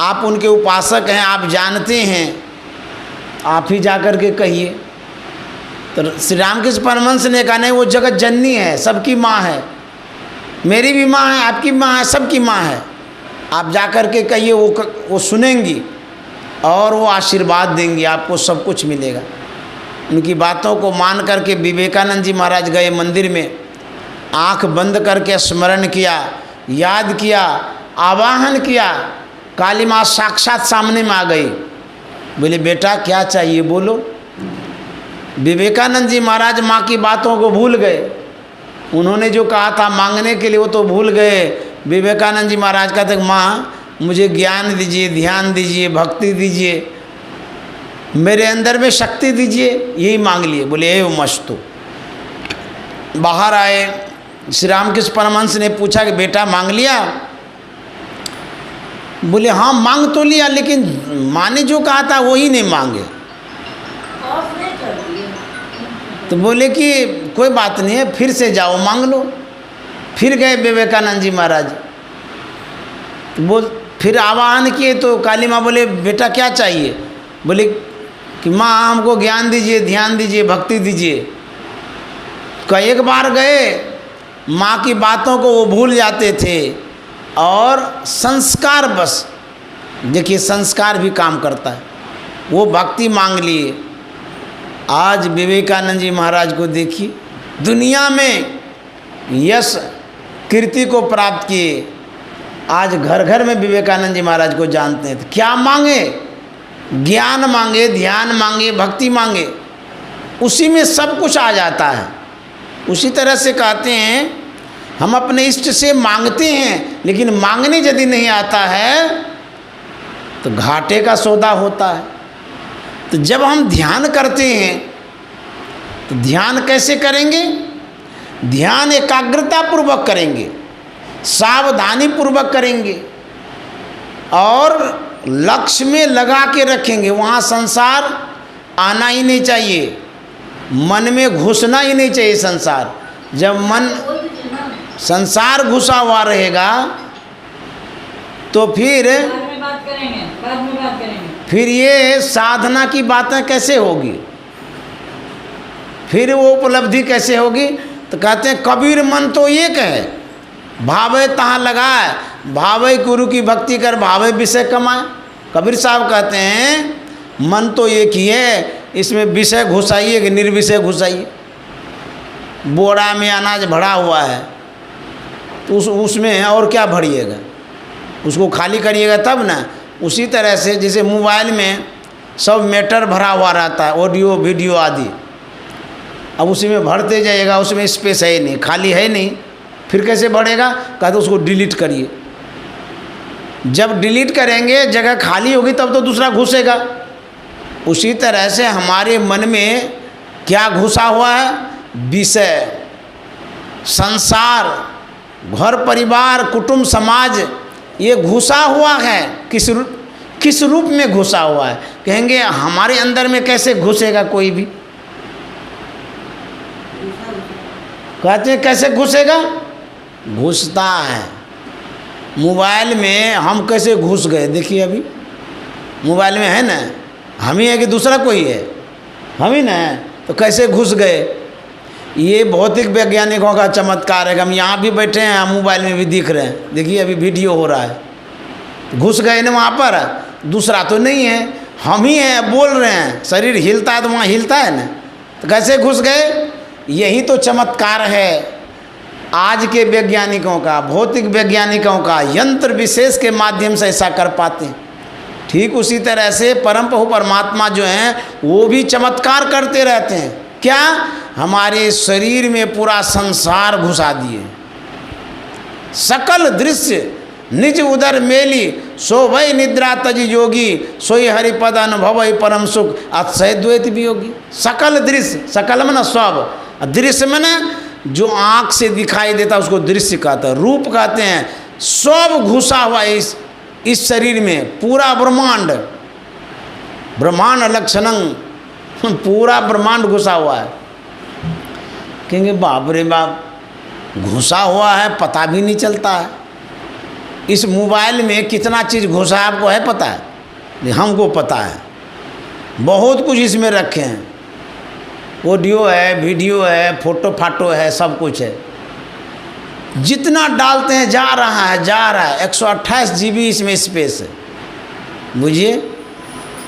आप उनके उपासक हैं, आप जानते हैं, आप ही जाकर के कहिए। तो श्री रामकृष्ण परमहंस ने कहा नहीं, वो जगत जननी है, सबकी माँ है, मेरी भी माँ है, आपकी माँ है, सबकी माँ है। आप जाकर के कहिए, वो सुनेंगी और वो आशीर्वाद देंगी, आपको सब कुछ मिलेगा। उनकी बातों को मान करके विवेकानंद जी महाराज गए मंदिर में, आंख बंद करके स्मरण किया, याद किया, आवाहन किया। काली माँ साक्षात सामने में आ गई। बोले बेटा क्या चाहिए बोलो। विवेकानंद जी महाराज माँ की बातों को भूल गए, उन्होंने जो कहा था मांगने के लिए वो तो भूल गए। विवेकानंद जी महाराज कहते माँ मुझे ज्ञान दीजिए, ध्यान दीजिए, भक्ति दीजिए, मेरे अंदर में शक्ति दीजिए, यही मांग लिए। बोले ए मस्तु। बाहर आए, श्री रामकृष्ण परमहंस ने पूछा कि बेटा मांग लिया? बोले हाँ मांग तो लिया, लेकिन माँ ने जो कहा था वही नहीं मांगे। तो बोले कि कोई बात नहीं है, फिर से जाओ मांग लो। फिर गए विवेकानंद जी महाराज, वो फिर आवाहन किए तो काली माँ बोले बेटा क्या चाहिए? बोले कि माँ हमको ज्ञान दीजिए, ध्यान दीजिए, भक्ति दीजिए। कई एक बार गए, माँ की बातों को वो भूल जाते थे और संस्कार बस, देखिए संस्कार भी काम करता है, वो भक्ति मांग लिए। आज विवेकानंद जी महाराज को देखिए, दुनिया में यश कीर्ति को प्राप्त किए। आज घर घर में विवेकानंद जी महाराज को जानते हैं। तो क्या मांगे? ज्ञान मांगे, ध्यान मांगे, भक्ति मांगे, उसी में सब कुछ आ जाता है। उसी तरह से कहते हैं हम अपने इष्ट से मांगते हैं, लेकिन मांगने यदि नहीं आता है तो घाटे का सौदा होता है। तो जब हम ध्यान करते हैं तो ध्यान कैसे करेंगे? ध्यान एकाग्रता पूर्वक करेंगे, सावधानी पूर्वक करेंगे और लक्ष्य में लगा के रखेंगे। वहाँ संसार आना ही नहीं चाहिए, मन में घुसना ही नहीं चाहिए संसार। जब मन संसार घुसा हुआ रहेगा तो फिर बात करेंगे। फिर ये साधना की बातें कैसे होगी, फिर वो उपलब्धि कैसे होगी? तो कहते हैं कबीर मन तो एक है, भावे तहाँ लगाए, भावे गुरु की भक्ति कर, भावे विषय कमाए। कबीर साहब कहते हैं मन तो एक ही है, इसमें विषय घुसाइए कि निर्विषय घुसाइए। बोरा में अनाज भरा हुआ है तो उसमें और क्या भरिएगा, उसको खाली करिएगा तब ना। उसी तरह से जैसे मोबाइल में सब मैटर भरा हुआ रहता है, ऑडियो वीडियो आदि, अब उसी में भरते जाइएगा, उसमें स्पेस है ही नहीं, खाली है नहीं, फिर कैसे बढ़ेगा? कहते उसको डिलीट करिए। जब डिलीट करेंगे जगह खाली होगी तब तो दूसरा घुसेगा। उसी तरह से हमारे मन में क्या घुसा हुआ है? विषय, संसार, घर परिवार, कुटुंब, समाज, ये घुसा हुआ है। किस रूप में घुसा हुआ है? कहेंगे हमारे अंदर में कैसे घुसेगा कोई भी? कहते हैं कैसे घुसेगा? घुसता है। मोबाइल में हम कैसे घुस गए? देखिए अभी मोबाइल में है ना, हम ही है कि दूसरा कोई है? हम ही ना है, तो कैसे घुस गए? ये भौतिक वैज्ञानिकों का चमत्कार है कि हम यहाँ भी बैठे हैं, हम मोबाइल में भी दिख रहे हैं। देखिए अभी वीडियो हो रहा है, घुस गए ना वहाँ पर, दूसरा तो नहीं है, हम ही हैं, बोल रहे हैं, शरीर हिलता है तो वहाँ हिलता है ना, तो कैसे घुस गए? यही तो चमत्कार है आज के वैज्ञानिकों का, भौतिक वैज्ञानिकों का। यंत्र विशेष के माध्यम से ऐसा कर पाते हैं। ठीक उसी तरह से परम प्रभु परमात्मा जो हैं वो भी चमत्कार करते रहते हैं। क्या? हमारे शरीर में पूरा संसार घुसा दिए। सकल दृश्य निज उदर मेली, शोभई निद्रा तज योगी, सोई हरिपद अनुभव परम सुख, अतिशय द्वैत वियोगी। सकल दृश्य, सकल में ना सब, दृश्य में ना जो आँख से दिखाई देता उसको दृश्य कहते हैं, रूप कहते हैं। सब घुसा हुआ इस शरीर में, पूरा ब्रह्मांड, ब्रह्मांड लक्षणं, पूरा ब्रह्मांड घुसा हुआ है। कहेंगे बाप रे बाप, घुसा हुआ है पता भी नहीं चलता है। इस मोबाइल में कितना चीज़ घुसा है आपको है पता है? नहीं, हमको पता है। बहुत कुछ इसमें रखे हैं, ऑडियो है, वीडियो है, फोटो फाटो है, सब कुछ है। जितना डालते हैं जा रहा है 128 GB इसमें स्पेस है, बुझिए।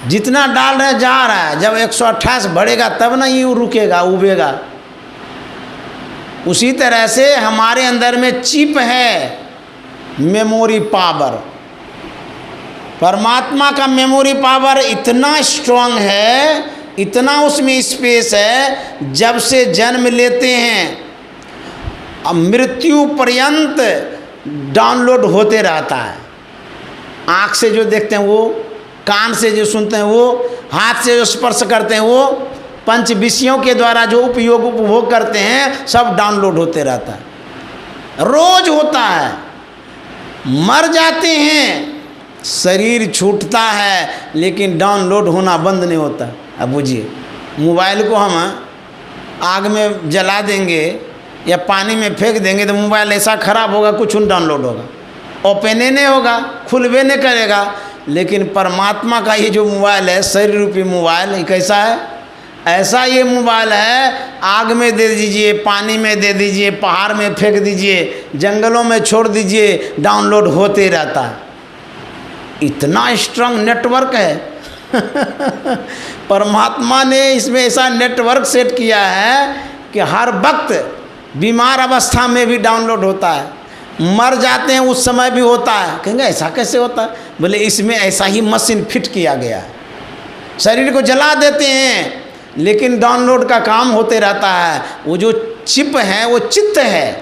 जितना डाल रहे हैं जा रहा है, जब 128 बढ़ेगा तब ना ये रुकेगा, उबेगा। उसी तरह से हमारे अंदर में चिप है, मेमोरी पावर। परमात्मा का मेमोरी पावर इतना स्ट्रांग है, इतना उसमें स्पेस है, जब से जन्म लेते हैं अब मृत्यु पर्यंत डाउनलोड होते रहता है। आँख से जो देखते हैं वो, कान से जो सुनते हैं वो, हाथ से जो स्पर्श करते हैं वो, पंच विषयों के द्वारा जो उपभोग करते हैं, सब डाउनलोड होते रहता है। रोज होता है। मर जाते हैं, शरीर छूटता है, लेकिन डाउनलोड होना बंद नहीं होता। अब बुझिए, मोबाइल को हम आग में जला देंगे या पानी में फेंक देंगे तो मोबाइल ऐसा ख़राब होगा, कुछ नहीं डाउनलोड होगा, ओपन ही नहीं होगा, खुलबे नहीं करेगा। लेकिन परमात्मा का ये जो मोबाइल है, शरीर रूपी मोबाइल, ये कैसा है? ऐसा ये मोबाइल है, आग में दे दीजिए, पानी में दे दीजिए, पहाड़ में फेंक दीजिए, जंगलों में छोड़ दीजिए, डाउनलोड होते रहता है। इतना स्ट्रांग नेटवर्क है। परमात्मा ने इसमें ऐसा नेटवर्क सेट किया है कि हर वक्त बीमार अवस्था में भी डाउनलोड होता है, मर जाते हैं उस समय भी होता है। कहेंगे ऐसा कैसे होता है? बोले इसमें ऐसा ही मशीन फिट किया गया है। शरीर को जला देते हैं लेकिन डाउनलोड का काम होते रहता है। वो जो चिप है वो चित्त है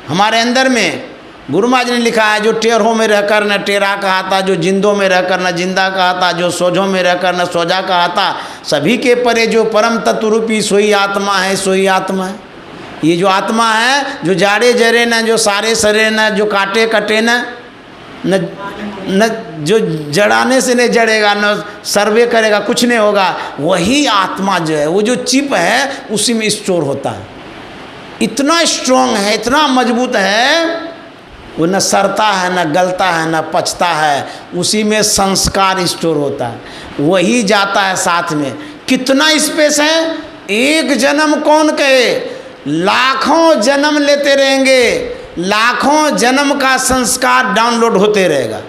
हमारे अंदर में। गुरु महाराज ने लिखा है, जो टेढ़ों में रहकर न टेढ़ा कहता, जो जिंदों में रहकर न जिंदा कहता, जो सोझों में रहकर न सोजा कहता, सभी के परे जो परम तत्व रूपी सोई आत्मा है, सोई आत्मा है। ये जो आत्मा है, जो जाड़े जरे न, जो सारे सरे न, जो काटे कटे न जो जड़ाने से नहीं जड़ेगा, न सर्वे करेगा, कुछ नहीं होगा, वही आत्मा जो है, वो जो चिप है उसी में स्टोर होता है। इतना स्ट्रांग है, इतना मजबूत है, वो न सड़ता है, न गलता है, न पचता है, उसी में संस्कार स्टोर होता है, वही जाता है साथ में। कितना स्पेस है? एक जन्म कौन कहे, लाखों जन्म लेते रहेंगे, लाखों जन्म का संस्कार डाउनलोड होते रहेगा।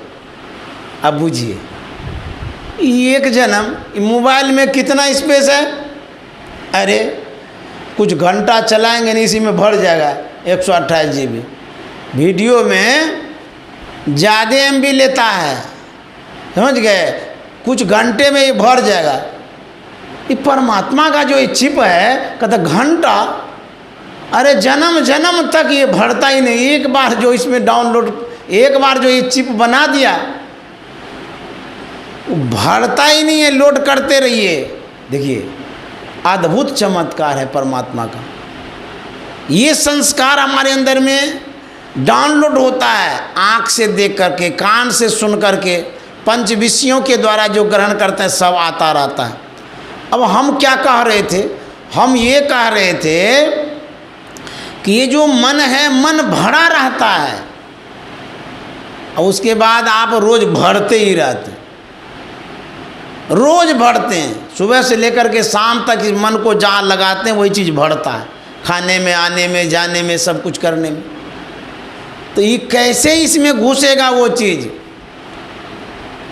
अब बुझिए, एक जन्म मोबाइल में कितना स्पेस है? अरे कुछ घंटा चलाएंगे नहीं, इसी में भर जाएगा 128 GB। वीडियो में ज़्यादा MB लेता है, समझ गए, कुछ घंटे में ये भर जाएगा। ये परमात्मा का जो ये चिप है, कहता घंटा, अरे जन्म जन्म तक ये भरता ही नहीं। एक बार जो इसमें डाउनलोड, एक बार जो ये चिप बना दिया, वो भरता ही नहीं है, लोड करते रहिए। देखिए अद्भुत चमत्कार है परमात्मा का। ये संस्कार हमारे अंदर में डाउनलोड होता है, आँख से देख करके, कान से सुन करके, पंच विषयों के द्वारा जो ग्रहण करते हैं, सब आता रहता है। अब हम क्या कह रहे थे? हम ये कह रहे थे कि ये जो मन है, मन भरा रहता है और उसके बाद आप रोज भरते ही रहते, रोज भरते हैं। सुबह से लेकर के शाम तक इस मन को जहाँ लगाते हैं वही चीज़ भरता है, खाने में, आने में, जाने में, सब कुछ करने में। तो ये कैसे इसमें घुसेगा वो चीज़?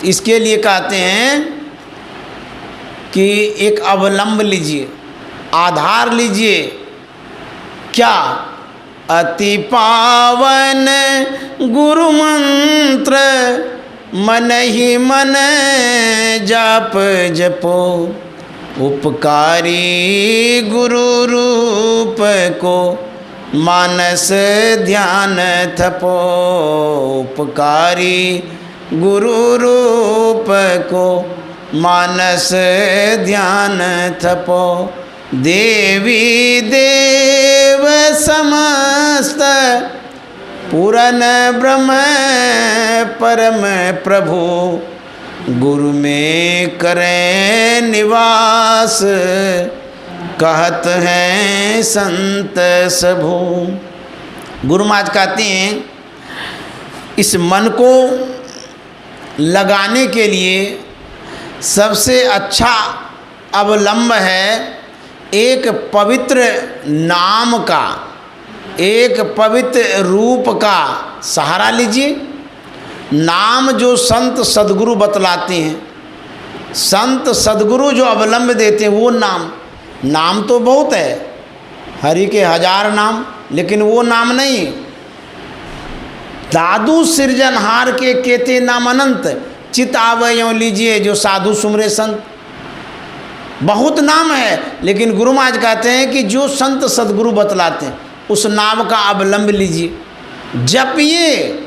इसके लिए कहते हैं कि एक अवलंब लीजिए, आधार लीजिए। क्या? अति पावन गुरु मंत्र, मन ही मन जप जपो, उपकारी गुरु रूप को मानस ध्यान थपो। उपकारी गुरु रूप को मानस ध्यान थपो। देवी देव समस्त पूरन ब्रह्म परम प्रभु। गुरु में करें निवास कहत हैं संत सबू। गुरु महाराज कहते हैं इस मन को लगाने के लिए सबसे अच्छा अवलंब है एक पवित्र नाम का, एक पवित्र रूप का सहारा लीजिए। नाम जो संत सद्गुरु बतलाते हैं, संत सद्गुरु जो अवलंब देते हैं वो नाम। नाम तो बहुत है, हरि के 1000 नाम, लेकिन वो नाम नहीं। दादू सृजनहार के केते नाम अनंत, चित आवे यों लीजिए जो साधु सुमरे संत। बहुत नाम है, लेकिन गुरु महाराज कहते हैं कि जो संत सद्गुरु बतलाते हैं उस नाम का अवलंब लीजिए। जपिए,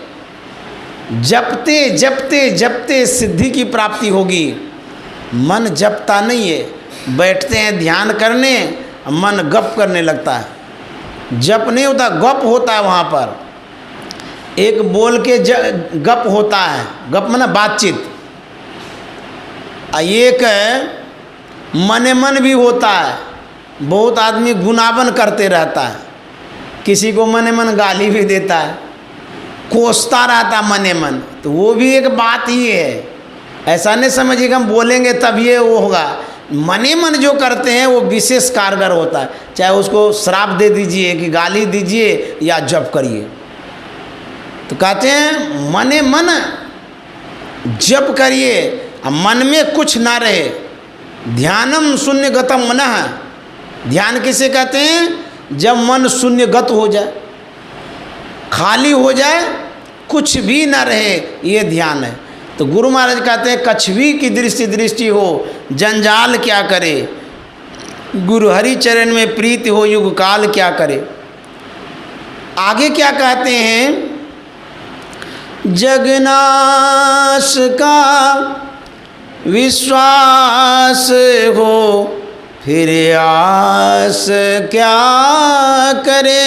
जपते जपते जपते सिद्धि की प्राप्ति होगी। मन जपता नहीं है, बैठते हैं ध्यान करने, मन गप करने लगता है। जप नहीं होता, गप होता है। वहाँ पर एक बोल के गप होता है, गप माने बातचीत। एक मने मन भी होता है। बहुत आदमी गुनाबन करते रहता है, किसी को मने मन गाली भी देता है, कोसता रहता मने मन, तो वो भी एक बात ही है। ऐसा नहीं समझिए कि हम बोलेंगे तब ये वो होगा। मने मन जो करते हैं वो विशेष कारगर होता है। चाहे उसको श्राप दे दीजिए कि गाली दीजिए या जप करिए, तो कहते हैं मने मन जप करिए, मन में कुछ ना रहे। ध्यानम शून्यगतम मनः। ध्यान किसे कहते हैं? जब मन शून्यगत हो जाए, खाली हो जाए, कुछ भी ना रहे, ये ध्यान है। तो गुरु महाराज कहते हैं कछवी की दृष्टि हो, जंजाल क्या करे। गुरु हरि चरण में प्रीति हो, युग काल क्या करे। आगे क्या कहते हैं? जगनाश का विश्वास हो, फिर आस क्या करे।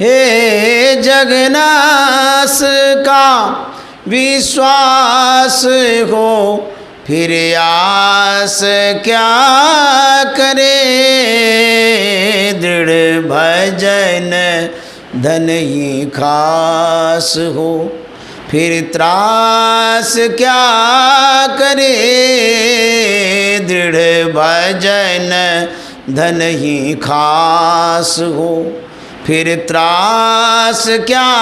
हे जगनाश का विश्वास हो, फिर आस क्या करे। दृढ़ भजन धन ही खास हो, फिर त्रास क्या करे। दृढ़ भजन धन ही खास हो, फिर त्रास क्या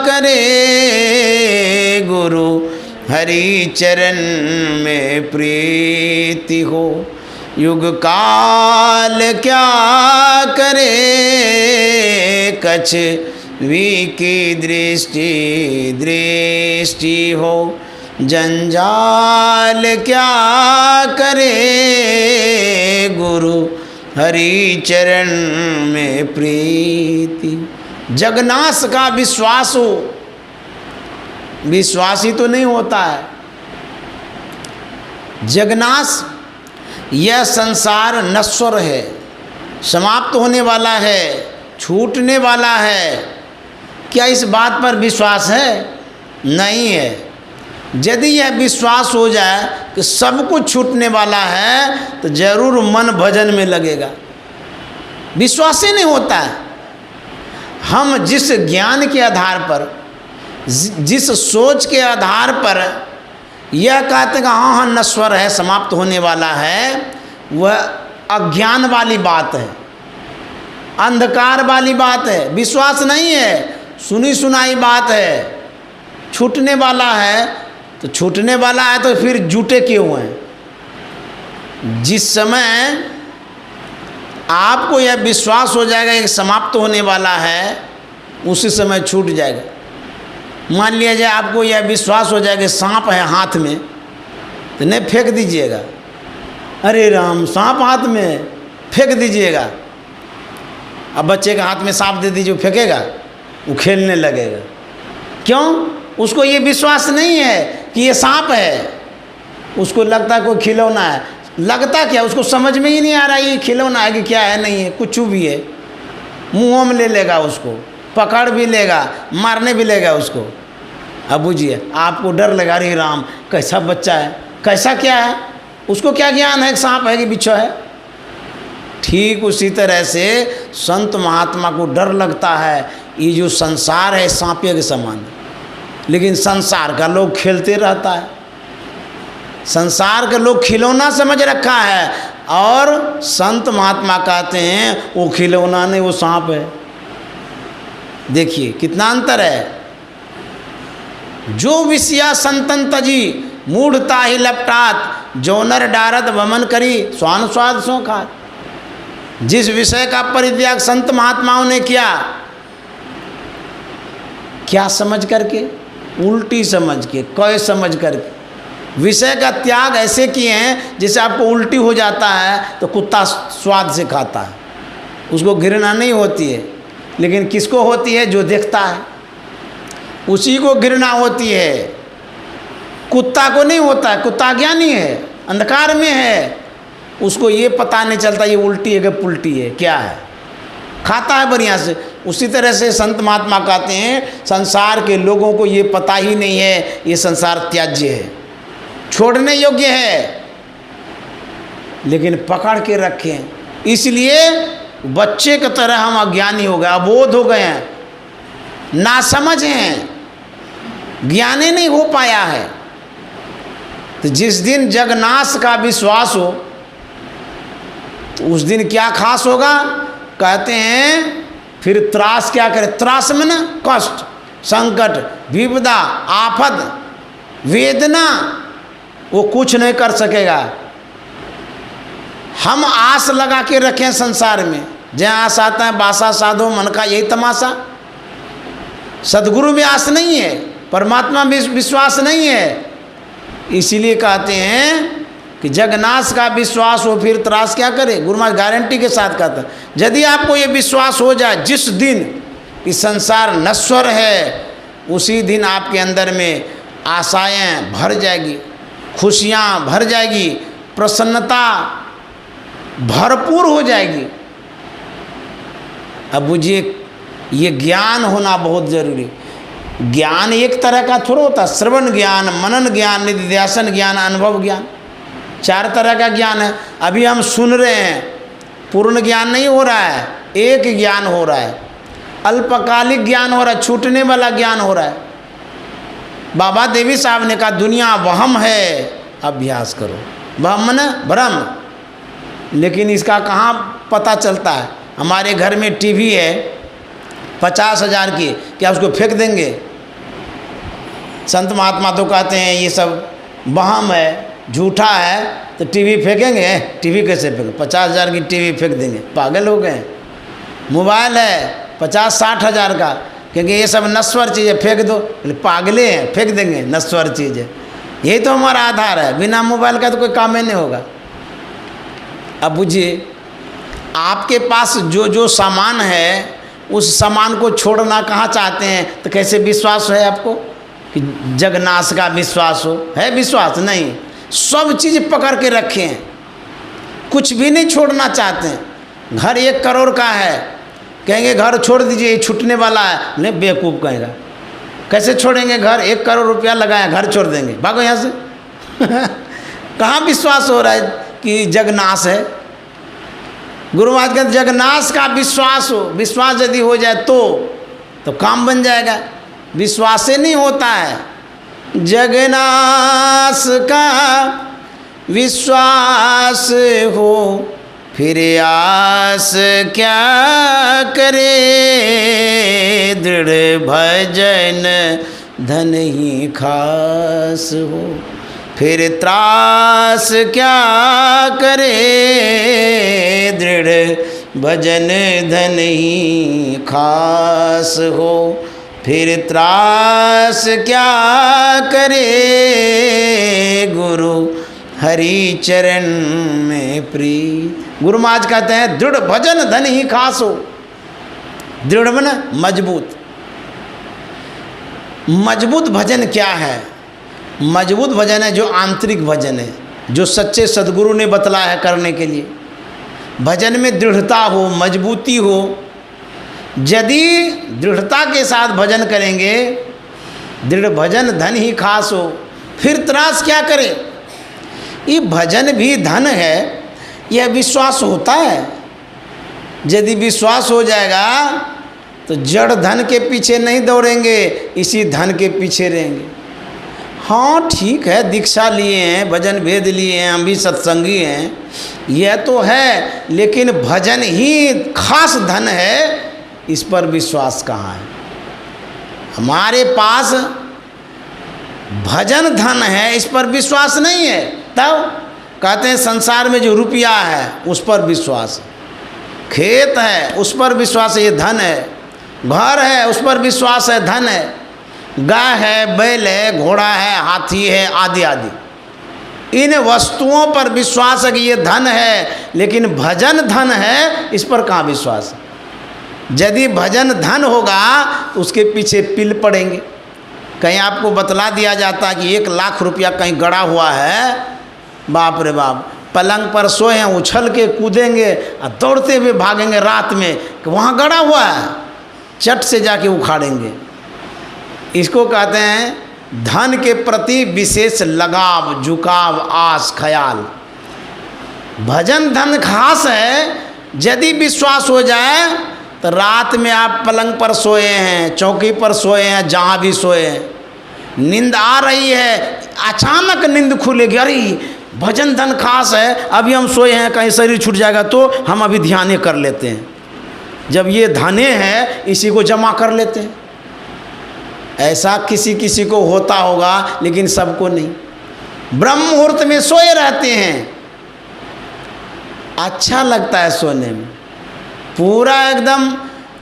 करे। गुरु हरि चरण में प्रीति हो, युग काल क्या करे। कछवी की दृष्टि हो, जंजाल क्या करे। गुरु हरि चरण में प्रीति। जगनाश का विश्वास हो, विश्वासी तो नहीं होता है। जगनाश, यह संसार नश्वर है, समाप्त होने वाला है, छूटने वाला है। क्या इस बात पर विश्वास है? नहीं है। यदि यह विश्वास हो जाए कि सब कुछ छूटने वाला है तो जरूर मन भजन में लगेगा। विश्वास ही नहीं होता है। हम जिस ज्ञान के आधार पर, जिस सोच के आधार पर यह कहते हैं कि हाँ हाँ नश्वर है, समाप्त होने वाला है, वह अज्ञान वाली बात है, अंधकार वाली बात है, विश्वास नहीं है, सुनी सुनाई बात है। छूटने वाला है तो छूटने वाला है तो फिर जुटे क्यों हैं? जिस समय आपको यह विश्वास हो जाएगा कि समाप्त होने वाला है, उसी समय छूट जाएगा। मान लिया जाए आपको यह विश्वास हो जाएगा कि सांप है हाथ में, तो नहीं फेंक दीजिएगा। अरे राम सांप हाथ में, फेंक दीजिएगा। अब बच्चे के हाथ में सांप दे दीजिए, फेंकेगा, वो खेलने लगेगा। क्यों? उसको ये विश्वास नहीं है कि ये सांप है, उसको लगता है कोई खिलौना है। लगता क्या, उसको समझ में ही नहीं आ रहा ये खिलौना है कि क्या है, नहीं है, कुछ भी है। मुँहों में ले लेगा, उसको पकड़ भी लेगा, मारने भी लेगा उसको। अब बुझिए, आपको डर लगा, रही राम कैसा बच्चा है, कैसा क्या है, उसको क्या ज्ञान है कि सांप है कि बिच्छू है। ठीक उसी तरह से संत महात्मा को डर लगता है, ये जो संसार है सांपे के समान, लेकिन संसार का लोग खेलते रहता है, संसार के लोग खिलौना समझ रखा है, और संत महात्मा कहते हैं वो खिलौना नहीं, वो सांप है। देखिए कितना अंतर है। जो विषया संतन तजी मूढ़ता ही लपटात, जोनर डारत वमन करी स्वान स्वाद सो खात। जिस विषय का परित्याग संत महात्माओं ने किया, क्या समझ करके? उल्टी समझ के, कय समझ करके विषय का त्याग ऐसे किए हैं जैसे आपको उल्टी हो जाता है तो कुत्ता स्वाद से खाता है, उसको घृणा नहीं होती है। लेकिन किसको होती है? जो देखता है, उसी को घृणा होती है, कुत्ता को नहीं होता है। कुत्ता ज्ञानी है, अंधकार में है, उसको ये पता नहीं चलता ये उल्टी है कि पुल्टी है, क्या है, खाता है बढ़िया से। उसी तरह से संत महात्मा कहते हैं संसार के लोगों को ये पता ही नहीं है ये संसार त्याज्य है, छोड़ने योग्य है, लेकिन पकड़ के रखें। इसलिए बच्चे की तरह हम अज्ञानी हो गए, अबोध हो गए हैं, नासमझ हैं, ज्ञानी नहीं हो पाया है। तो जिस दिन जगनाश का विश्वास हो तो उस दिन क्या खास होगा? कहते हैं फिर त्रास क्या करे? त्रास में ना कष्ट, संकट, विपदा, आफत, वेदना, वो कुछ नहीं कर सकेगा। हम आस लगा के रखें संसार में, जहाँ आस आता है बासा साधो मन का यही तमाशा। सदगुरु में आस नहीं है, परमात्मा में विश्वास नहीं है। इसीलिए कहते हैं कि जगनाश का विश्वास हो फिर त्रास क्या करे। गुरु महाराज गारंटी के साथ कहता है, यदि आपको ये विश्वास हो जाए जिस दिन कि संसार नश्वर है, उसी दिन आपके अंदर में आशाएं भर जाएगी, खुशियाँ भर जाएगी, प्रसन्नता भरपूर हो जाएगी। अब बुझिए, ये ज्ञान होना बहुत जरूरी। ज्ञान एक तरह का थोड़ा होता, श्रवण ज्ञान, मनन ज्ञान, निधिध्यासन ज्ञान, अनुभव ज्ञान, 4 तरह का ज्ञान है। अभी हम सुन रहे हैं, पूर्ण ज्ञान नहीं हो रहा है, एक ज्ञान हो रहा है, अल्पकालिक ज्ञान हो रहा है, छूटने वाला ज्ञान हो रहा है। बाबा देवी साहब ने कहा दुनिया वहम है, अभ्यास करो। वहम न भ्रम, लेकिन इसका कहाँ पता चलता है? हमारे घर में टीवी है 50,000 की, क्या उसको फेंक देंगे? संत महात्मा तो कहते हैं ये सब वहम है, झूठा है, तो टीवी फेंकेंगे? टीवी कैसे फेंकेंगे? 50,000 की टीवी फेंक देंगे, पागल हो गए। मोबाइल है 50-60,000 का, क्योंकि ये सब नश्वर चीज़ें फेंक दो, पागले हैं, फेंक देंगे नश्वर चीज़ें। यही तो हमारा आधार है, बिना मोबाइल का तो कोई काम ही नहीं होगा। अब बुझिए, आपके पास जो जो सामान है उस सामान को छोड़ना कहाँ चाहते हैं, तो कैसे विश्वास है आपको कि जगनाश का विश्वास हो? है विश्वास? नहीं, सब चीज़ पकड़ के रखे हैं, कुछ भी नहीं छोड़ना चाहते हैं। घर 1 करोड़ का है, कहेंगे घर छोड़ दीजिए ये छूटने वाला है, नहीं, बेवकूफ़ कहेगा। कैसे छोड़ेंगे घर? 1 करोड़ रुपया लगाया, घर छोड़ देंगे, भागो यहाँ से। कहाँ विश्वास हो रहा है कि जगनाश है? गुरु महाराज कहते जगनाश का विश्वास हो, विश्वास यदि हो जाए तो काम बन जाएगा। विश्वास से नहीं होता है। जगनाश का विश्वास हो फिर आस क्या करे, दृढ़ भजन धन ही खास हो फिर त्रास क्या करे, दृढ़ भजन धन ही खास हो फिर त्रास क्या करे, गुरु हरि चरण में प्रीत। गुरु महाराज कहते हैं दृढ़ भजन धन ही खास हो। दृढ़ बना मजबूत। मजबूत भजन क्या है? मजबूत भजन है जो आंतरिक भजन है, जो सच्चे सद्गुरु ने बतलाया है करने के लिए। भजन में दृढ़ता हो, मजबूती हो। यदि दृढ़ता के साथ भजन करेंगे, दृढ़ भजन धन ही खास हो, फिर त्रास क्या करे? ये भजन भी धन है, यह विश्वास होता है। यदि विश्वास हो जाएगा तो जड़ धन के पीछे नहीं दौड़ेंगे, इसी धन के पीछे रहेंगे। हाँ ठीक है, दीक्षा लिए हैं, भजन भेद लिए हैं, हम भी सत्संगी हैं, यह तो है, लेकिन भजन ही खास धन है, इस पर विश्वास कहाँ है? हमारे पास भजन धन है, इस पर विश्वास नहीं है। तब कहते हैं संसार में जो रुपया है उस पर विश्वास है, खेत है उस पर विश्वास है, ये धन है, घर है उस पर विश्वास है, धन है, गाय है, बैल है, घोड़ा है, हाथी है, आदि आदि। इन वस्तुओं पर विश्वास है कि ये धन है, लेकिन भजन धन है, इस पर कहाँ विश्वास है? यदि भजन धन होगा तो उसके पीछे पिल पड़ेंगे। कहीं आपको बतला दिया जाता है कि 1 लाख रुपया कहीं गड़ा हुआ है, बाप रे बाप, पलंग पर सोए हैं, उछल के कूदेंगे और दौड़ते हुए भागेंगे रात में कि वहाँ गड़ा हुआ है, चट से जाके उखाड़ेंगे। इसको कहते हैं धन के प्रति विशेष लगाव, झुकाव, आस, ख्याल। भजन धन खास है। यदि विश्वास हो जाए तो रात में आप पलंग पर सोए हैं, चौकी पर सोए हैं, जहाँ भी सोए हैं, नींद आ रही है, अचानक नींद खुलेगी, अरे भजन धन खास है, अभी हम सोए हैं, कहीं शरीर छूट जाएगा तो हम अभी ध्यान कर लेते हैं। जब ये धने हैं इसी को जमा कर लेते हैं। ऐसा किसी किसी को होता होगा, लेकिन सबको नहीं। ब्रह्म मुहूर्त में सोए रहते हैं, अच्छा लगता है सोने में, पूरा एकदम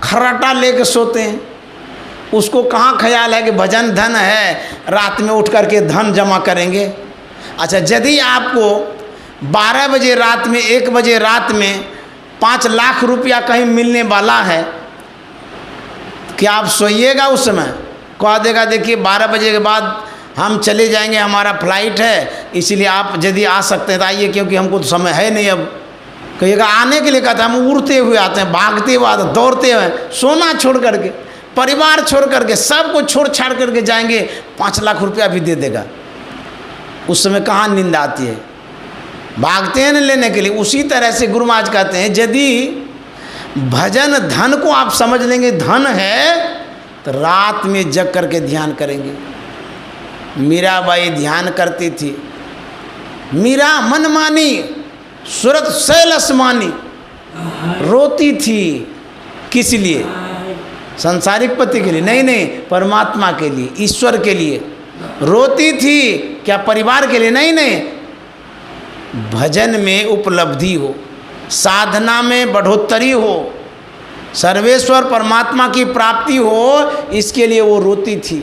खर्राटा लेके सोते हैं। उसको कहाँ ख्याल है कि भजन धन है, रात में उठ करके धन जमा करेंगे। अच्छा, यदि आपको 12 बजे रात में, 1 बजे रात में 5 लाख रुपया कहीं मिलने वाला है, क्या आप सोइएगा उस समय? कह देगा देखिए 12 बजे के बाद हम चले जाएंगे, हमारा फ्लाइट है, इसीलिए आप यदि आ सकते हैं तो आइए, क्योंकि हमको तो समय है नहीं। अब कहिएगा आने के लिए कहता है, हम उड़ते हुए आते हैं, भागते हुए आते हैं, दौड़ते हुए, सोना छोड़ करके, परिवार छोड़ करके, सब कुछ छोड़ छाड़ करके जाएंगे, 5 लाख रुपया भी दे देगा। उस समय कहाँ नींद आती है? भागते हैं न लेने के लिए। उसी तरह से गुरु महाराज कहते हैं यदि भजन धन को आप समझ लेंगे धन है, तो रात में जग करके ध्यान करेंगे। मीराबाई ध्यान करती थी, मीरा मन मानी सूरत शैलस मानी, रोती थी। किस लिए? सांसारिक पति के लिए नहीं, नहीं, परमात्मा के लिए, ईश्वर के लिए रोती थी। क्या परिवार के लिए? नहीं, नहीं, भजन में उपलब्धि हो, साधना में बढ़ोतरी हो, सर्वेश्वर परमात्मा की प्राप्ति हो, इसके लिए वो रोती थी।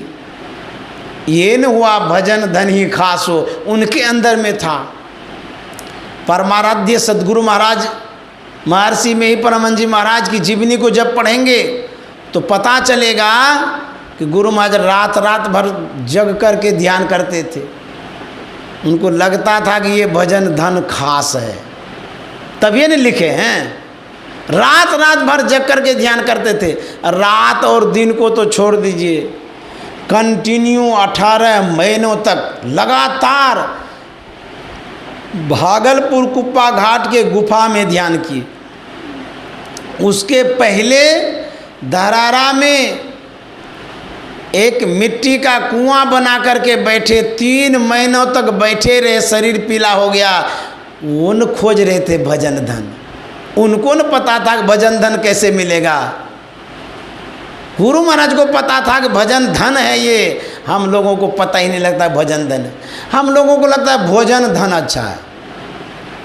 ये न हुआ भजन धन ही खास हो, उनके अंदर में था। परमाराध्य सद्गुरु महाराज महर्षि में ही परमहंस जी महाराज की जीवनी को जब पढ़ेंगे तो पता चलेगा कि गुरु महाराज रात रात भर जग करके ध्यान करते थे। उनको लगता था कि ये भजन धन खास है, तभी न लिखे हैं। रात रात भर जग करके ध्यान करते थे। रात और दिन को तो छोड़ दीजिए, कंटिन्यू 18 महीनों तक लगातार भागलपुर कुप्पा घाट के गुफा में ध्यान किए। उसके पहले धरारा में एक मिट्टी का कुआं बना करके बैठे, 3 महीनों तक बैठे रहे, शरीर पीला हो गया। उन खोज रहे थे भजन धन। उनको न पता था कि भजन धन कैसे मिलेगा। गुरु महाराज को पता था कि भजन धन है ये, हम लोगों को पता ही नहीं लगता भजन धन है। हम लोगों को लगता है भोजन धन अच्छा है,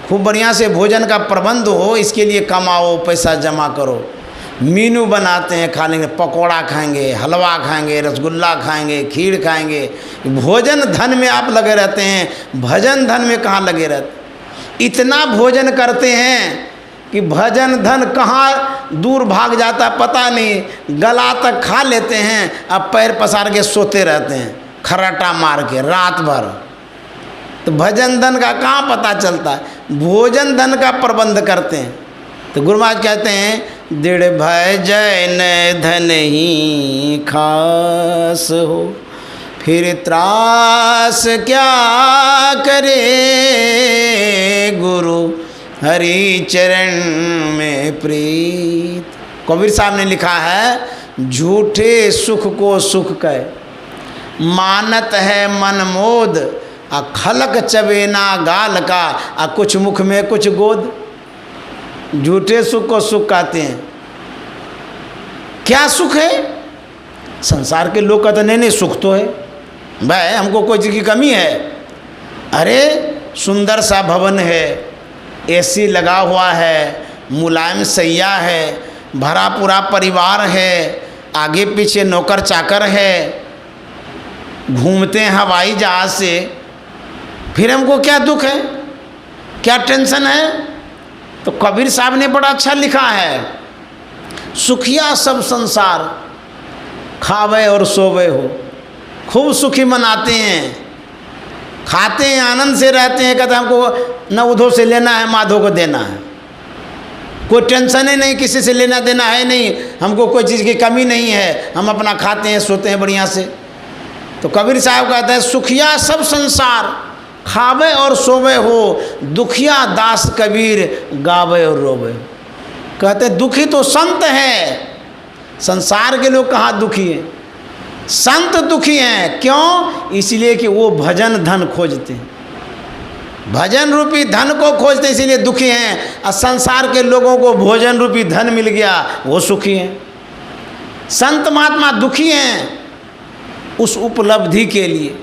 खूब बढ़िया से भोजन का प्रबंध हो, इसके लिए कमाओ, पैसा जमा करो। मीनू बनाते हैं, खा लेंगे, पकौड़ा खाएंगे, हलवा खाएंगे, रसगुल्ला खाएंगे, खीर खाएंगे। भोजन धन में आप लगे रहते हैं, भजन धन में कहाँ लगे रहते। इतना भोजन करते हैं कि भजन धन कहाँ दूर भाग जाता पता नहीं, गला तक खा लेते हैं, अब पैर पसार के सोते रहते हैं खर्राटा मार के रात भर। तो भजन धन का कहाँ पता चलता है, भोजन धन का प्रबंध करते हैं। तो गुरु महाराज कहते हैं दृढ़ भजन धन ही खास हो, फिर त्रास क्या करे, गुरु हरि चरण में प्रीत। कबीर साहब ने लिखा है झूठे सुख को सुख कह, मानत है मन मोद, आ खलक चबेना गाल का, आ कुछ मुख में कुछ गोद। झूठे सुख को सुख कहते हैं। क्या सुख है? संसार के लोग कहते नहीं नहीं सुख तो है भाई, हमको कोई चीज़ की कमी है। अरे सुंदर सा भवन है, एसी लगा हुआ है, मुलायम सैया है, भरा पूरा परिवार है, आगे पीछे नौकर चाकर है, घूमते हैं हवाई जहाज से, फिर हमको क्या दुख है, क्या टेंशन है? तो कबीर साहब ने बड़ा अच्छा लिखा है, सुखिया सब संसार खावे और सोवे हो। खूब सुखी मनाते हैं, खाते हैं, आनंद से रहते हैं, कहते हमको न उधो से लेना है माधो को देना है, कोई टेंशन ही नहीं, किसी से लेना देना है नहीं, हमको कोई चीज़ की कमी नहीं है, हम अपना खाते हैं सोते हैं बढ़िया से। तो कबीर साहब कहते हैं सुखिया सब संसार खावे और सोवे हो, दुखिया दास कबीर गावे और रोवे। कहते दुखी तो संत है, संसार के लोग कहाँ दुखी हैं, संत दुखी हैं। क्यों? इसलिए कि वो भजन धन खोजते हैं, भजन रूपी धन को खोजते इसीलिए दुखी हैं। और संसार के लोगों को भोजन रूपी धन मिल गया वो सुखी हैं। संत महात्मा दुखी हैं उस उपलब्धि के लिए,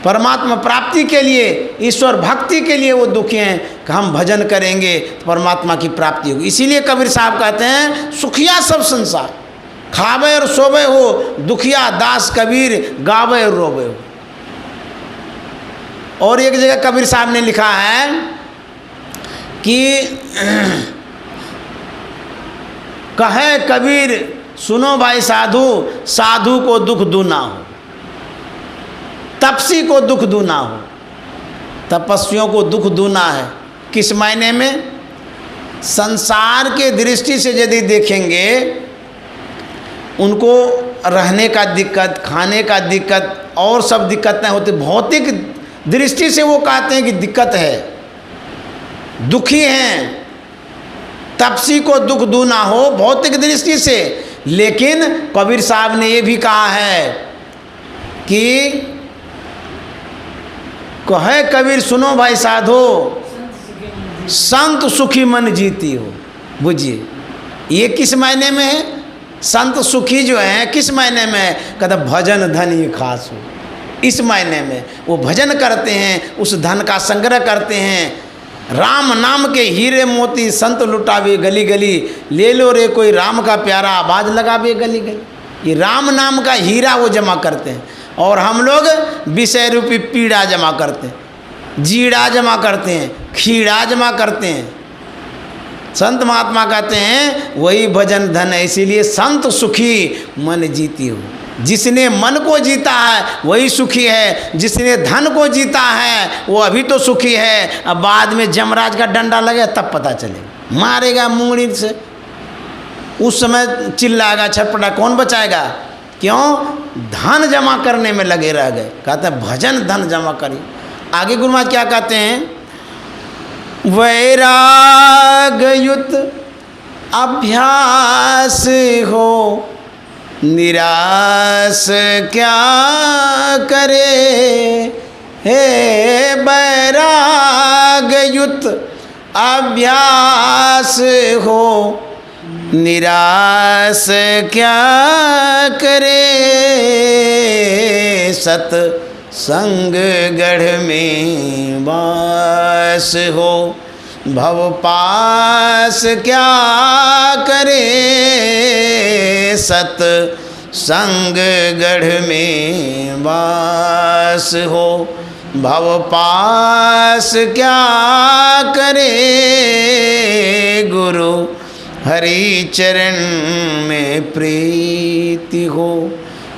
परमात्मा प्राप्ति के लिए, ईश्वर भक्ति के लिए वो दुखी हैं कि हम भजन करेंगे तो परमात्मा की प्राप्ति होगी। इसीलिए कबीर साहब कहते हैं सुखिया सब संसार खावे और सोवे हो, दुखिया दास कबीर गावे और रोवे हो। और एक जगह कबीर साहब ने लिखा है कि कहे कबीर सुनो भाई साधु, साधु को दुख दूना हो, तपसी को दुख दूना हो। तपस्वियों को दुख दूना है किस मायने में? संसार के दृष्टि से यदि देखेंगे, उनको रहने का दिक्कत, खाने का दिक्कत और सब दिक्कतें होती, भौतिक दृष्टि से वो कहते हैं कि दिक्कत है, दुखी हैं। तपसी को दुख दूना हो भौतिक दृष्टि से। लेकिन कबीर साहब ने ये भी कहा है कि कहे कबीर सुनो भाई साधो, संत सुखी मन जीती हो। बुझिए ये किस मायने में है? संत सुखी जो है किस मायने में है? कहता भजन धन ही खास हो। इस मायने में वो भजन करते हैं, उस धन का संग्रह करते हैं। राम नाम के हीरे मोती संत लुटावे गली गली, ले लो रे कोई राम का प्यारा आवाज लगावे गली गली। ये राम नाम का हीरा वो जमा करते हैं। और हम लोग विषय रूपी पीड़ा जमा करते हैं, जीड़ा जमा करते हैं, खीड़ा जमा करते हैं। संत महात्मा कहते हैं वही भजन धन है। इसीलिए संत सुखी मन जीती हो। जिसने मन को जीता है वही सुखी है, जिसने धन को जीता है वो अभी तो सुखी है। अब बाद में जमराज का डंडा लगे तब पता चलेगा, मारेगा मुंगड़ी से, उस समय चिल्लाएगा छटपटा, कौन बचाएगा? क्यों? धन जमा करने में लगे रह गए। कहते हैं भजन धन जमा करिए। आगे गुरु महाराज क्या कहते हैं? वैराग युत अभ्यास हो, निराश क्या करे, हे वैराग युत अभ्यास हो, निराश क्या करे, सत संग गढ़ में वास हो। भव पास क्या करे, सत संग गढ़ में वास हो। भव पास क्या करे, गुरु हरि चरण में प्रीति हो।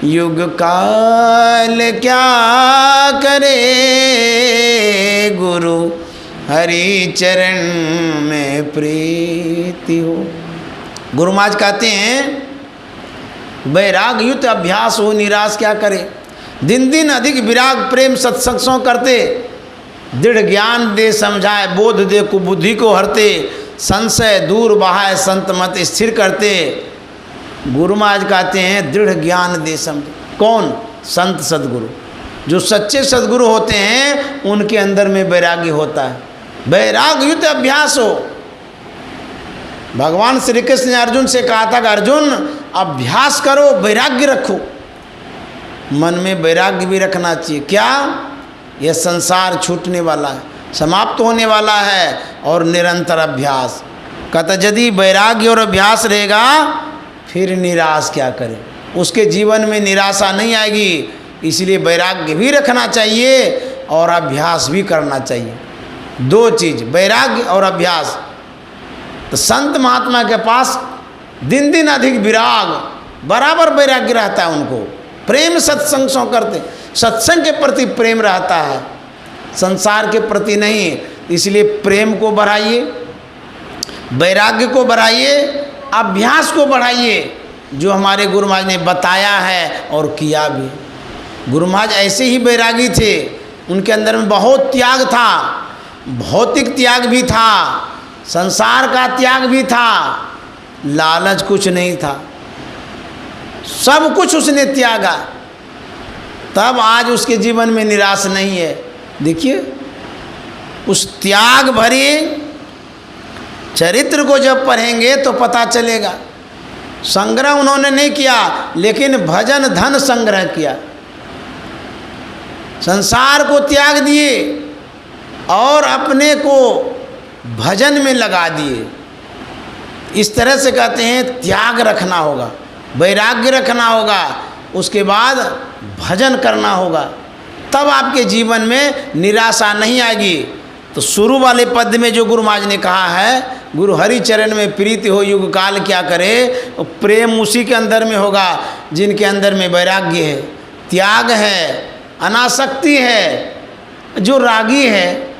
युग काल क्या करे, गुरु हरि चरण में प्रीति हो। गुरु महाराज कहते हैं वैराग युक्त अभ्यास हो, निराश क्या करे। दिन दिन अधिक विराग प्रेम सत्संग करते, दृढ़ ज्ञान दे समझाए, बोध दे कुबुद्धि को हरते, संशय दूर बहाए संत मत स्थिर करते। गुरु महाराज कहते हैं दृढ़ ज्ञान दे समझ। कौन? संत सद्गुरु। जो सच्चे सद्गुरु होते हैं उनके अंदर में वैराग्य होता है। वैराग युक्त अभ्यास हो। भगवान श्री कृष्ण ने अर्जुन से कहा था कि अर्जुन अभ्यास करो, वैराग्य रखो। मन में वैराग्य भी रखना चाहिए। क्या? यह संसार छूटने वाला है, समाप्त होने वाला है, और निरंतर अभ्यास। कहता यदि वैराग्य और अभ्यास रहेगा फिर निराश क्या करे। उसके जीवन में निराशा नहीं आएगी। इसलिए वैराग्य भी रखना चाहिए और अभ्यास भी करना चाहिए। दो चीज़, वैराग्य और अभ्यास। तो संत महात्मा के पास दिन दिन अधिक विराग, बराबर वैराग्य रहता है उनको। प्रेम सत्संग सो करते, सत्संग के प्रति प्रेम रहता है, संसार के प्रति नहीं। इसलिए प्रेम को बढ़ाइए, वैराग्य को बढ़ाइए, अभ्यास को बढ़ाइए, जो हमारे गुरु महाराज ने बताया है और किया भी। गुरु महाराज ऐसे ही वैरागी थे। उनके अंदर में बहुत त्याग था, भौतिक त्याग भी था, संसार का त्याग भी था, लालच कुछ नहीं था, सब कुछ उसने त्यागा। तब आज उसके जीवन में निराश नहीं है। देखिए उस त्याग भरे चरित्र को जब पढ़ेंगे तो पता चलेगा। संग्रह उन्होंने नहीं किया, लेकिन भजन धन संग्रह किया। संसार को त्याग दिए और अपने को भजन में लगा दिए। इस तरह से कहते हैं त्याग रखना होगा, वैराग्य रखना होगा, उसके बाद भजन करना होगा, तब आपके जीवन में निराशा नहीं आएगी। तो शुरू वाले पद में जो गुरु महाराज ने कहा है, गुरु हरि चरण में प्रीति हो, युग काल क्या करे, प्रेम उसी के अंदर में होगा जिनके अंदर में वैराग्य है, त्याग है, अनासक्ति है। जो रागी है,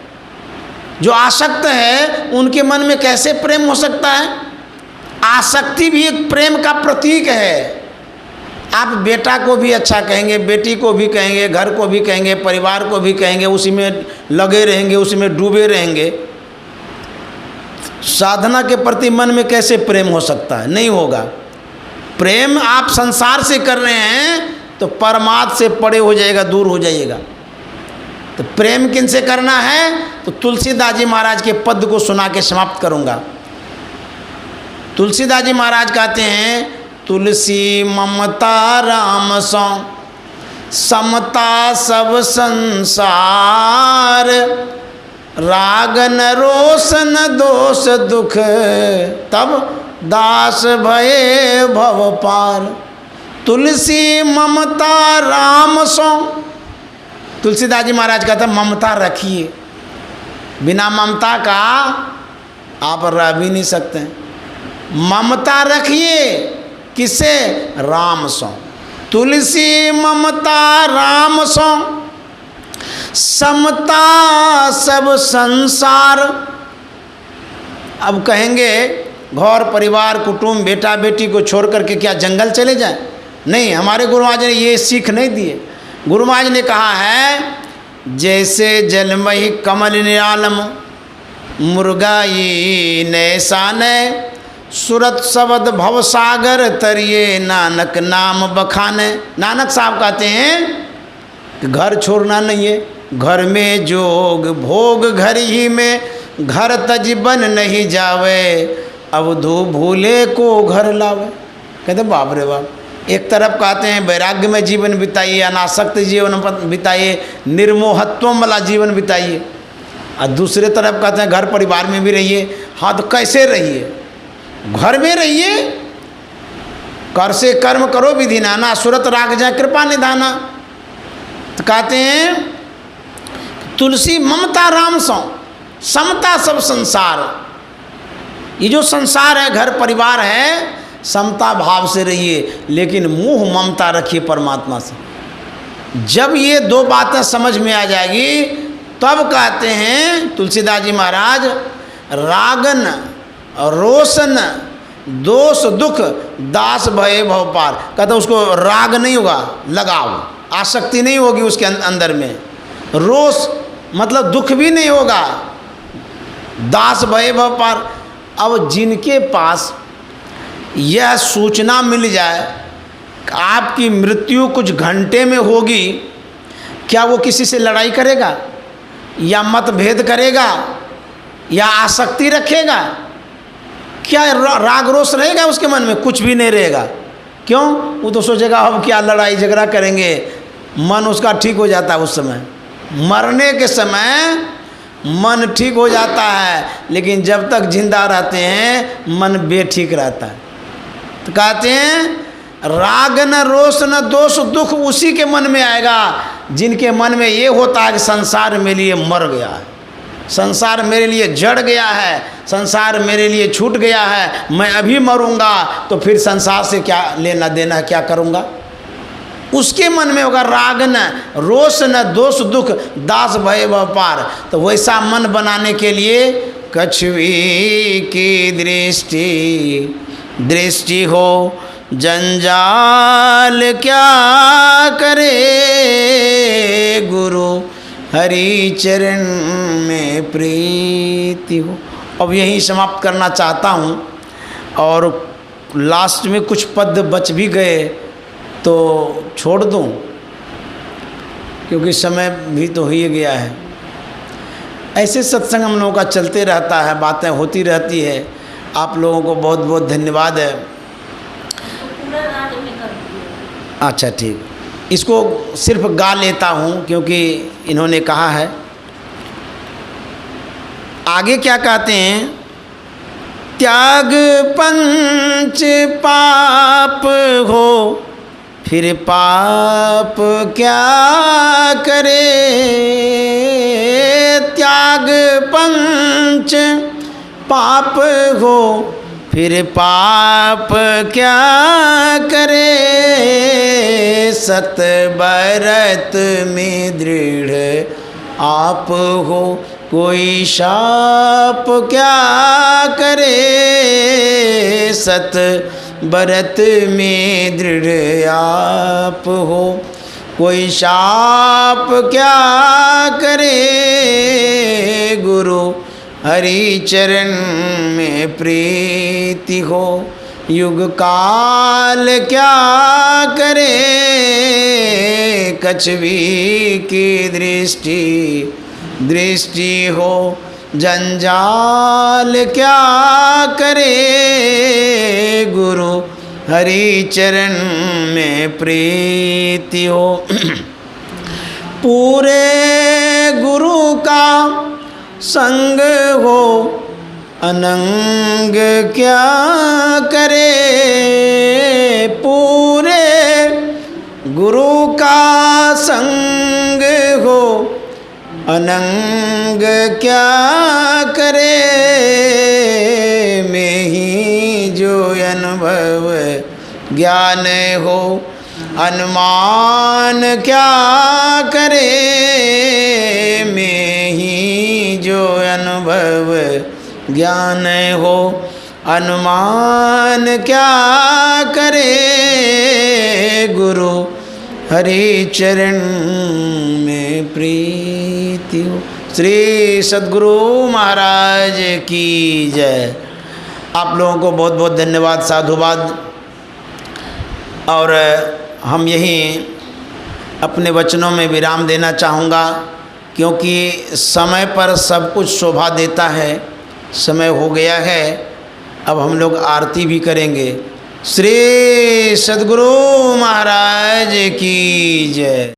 जो आसक्त है, उनके मन में कैसे प्रेम हो सकता है? आसक्ति भी एक प्रेम का प्रतीक है। आप बेटा को भी अच्छा कहेंगे, बेटी को भी कहेंगे, घर को भी कहेंगे, परिवार को भी कहेंगे, उसी में लगे रहेंगे, उसी में डूबे रहेंगे। साधना के प्रति मन में कैसे प्रेम हो सकता है? नहीं होगा। प्रेम आप संसार से कर रहे हैं तो परमात्मा से परे हो जाएगा, दूर हो जाइएगा। तो प्रेम किन से करना है? तो तुलसीदास जी महाराज के पद को सुना के समाप्त करूँगा। तुलसीदास जी महाराज कहते हैं, तुलसी ममता राम सो समता सब संसार, राग न रोष न दोष दुख, तब दास भये भव पार। तुलसी ममता राम सो, तुलसीदास जी महाराज कहते हैं ममता रखिए। बिना ममता का आप रह भी नहीं सकते। ममता रखिए किसे? राम सो। तुलसी ममता राम सो समता सब संसार। अब कहेंगे घर परिवार कुटुंब बेटा बेटी को छोड़ करके क्या जंगल चले जाएं? नहीं, हमारे गुरु महाराज ने ये सीख नहीं दिए। गुरु महाराज ने कहा है जैसे जलमहि कमल निरालम, मुर्गाई नैसाने, सुरत शब्द भवसागर तरिए, नानक नाम बखाने। नानक साहब कहते हैं कि घर छोड़ना नहीं है, घर में जोग भोग घर ही में, घर तज बन नहीं जावे, अवधू भूले को घर लावे। कहते बाप रे बाप। एक तरफ कहते हैं वैराग्य में जीवन बिताइए, अनासक्त जीवन बिताइए, निर्मोहत्व वाला जीवन बिताइए, और दूसरे तरफ कहते हैं घर परिवार में भी रहिए। हाँ, तो कैसे रहिए? घर में रहिए, कर से कर्म करो विधि नाना, सुरत राग जाए कृपा निधाना। तो कहते हैं तुलसी ममता राम सौ, समता सब संसार। ये जो संसार है, घर परिवार है, समता भाव से रहिए, लेकिन मोह ममता रखिए परमात्मा से। जब ये दो बातें समझ में आ जाएगी तब कहते हैं तुलसीदास जी महाराज, रागन रोशन दोष दुख दास भय भव पार। कहते उसको राग नहीं होगा, लगाव, आसक्ति नहीं होगी उसके अंदर में। रोष मतलब दुख भी नहीं होगा, दास भय भव पार। अब जिनके पास यह सूचना मिल जाए कि आपकी मृत्यु कुछ घंटे में होगी, क्या वो किसी से लड़ाई करेगा या मतभेद करेगा या आसक्ति रखेगा? क्या राग रोष रहेगा उसके मन में? कुछ भी नहीं रहेगा। क्यों? वो तो सोचेगा अब क्या लड़ाई झगड़ा करेंगे। मन उसका ठीक हो जाता है उस समय। मरने के समय मन ठीक हो जाता है, लेकिन जब तक जिंदा रहते हैं मन बेठीक रहता है। तो कहते हैं राग न रोष न दोष दुख उसी के मन में आएगा जिनके मन में ये होता है कि संसार मेरे लिए मर गया है, संसार मेरे लिए जड़ गया है, संसार मेरे लिए छूट गया है, मैं अभी मरूंगा तो फिर संसार से क्या लेना देना है, क्या करूंगा। उसके मन में होगा राग न रोष न दोष दुख दास भय व्यापार। तो वैसा मन बनाने के लिए कछुई की दृष्टि हो जंजाल क्या करे, गुरु हरि चरण में प्रीति हो। अब यही समाप्त करना चाहता हूँ, और लास्ट में कुछ पद बच भी गए तो छोड़ दूँ, क्योंकि समय भी तो हो ही गया है। ऐसे सत्संग हम लोगों का चलते रहता है, बातें होती रहती है। आप लोगों को बहुत बहुत धन्यवाद है। अच्छा ठीक, इसको सिर्फ गा लेता हूँ क्योंकि इन्होंने कहा है। आगे क्या कहते हैं? त्याग पंच पाप हो फिर पाप क्या करे, त्याग पंच पाप हो फिर पाप क्या करे, सत बरत में दृढ़ आप हो कोई शाप क्या करे, सत बरत में दृढ़ आप हो कोई शाप क्या करे, गुरु हरि चरण में प्रीति हो युग काल क्या करे, कछवी की दृष्टि हो जंजाल क्या करे, गुरु हरि चरण में प्रीति हो। पूरे गुरु का संग हो अनंग क्या करे, पूरे गुरु का संग हो अनंग क्या करे, में ही जो अनुभव ज्ञान हो अनुमान क्या करे, में ही जो अनुभव ज्ञान हो अनुमान क्या करे, गुरु हरि चरण में प्रीति हो। श्री सद्गुरु महाराज की जय। आप लोगों को बहुत बहुत धन्यवाद, साधुवाद। और हम यहीं अपने वचनों में विराम देना चाहूँगा, क्योंकि समय पर सब कुछ शोभा देता है। समय हो गया है, अब हम लोग आरती भी करेंगे। श्री सद्गुरु महाराज की जय।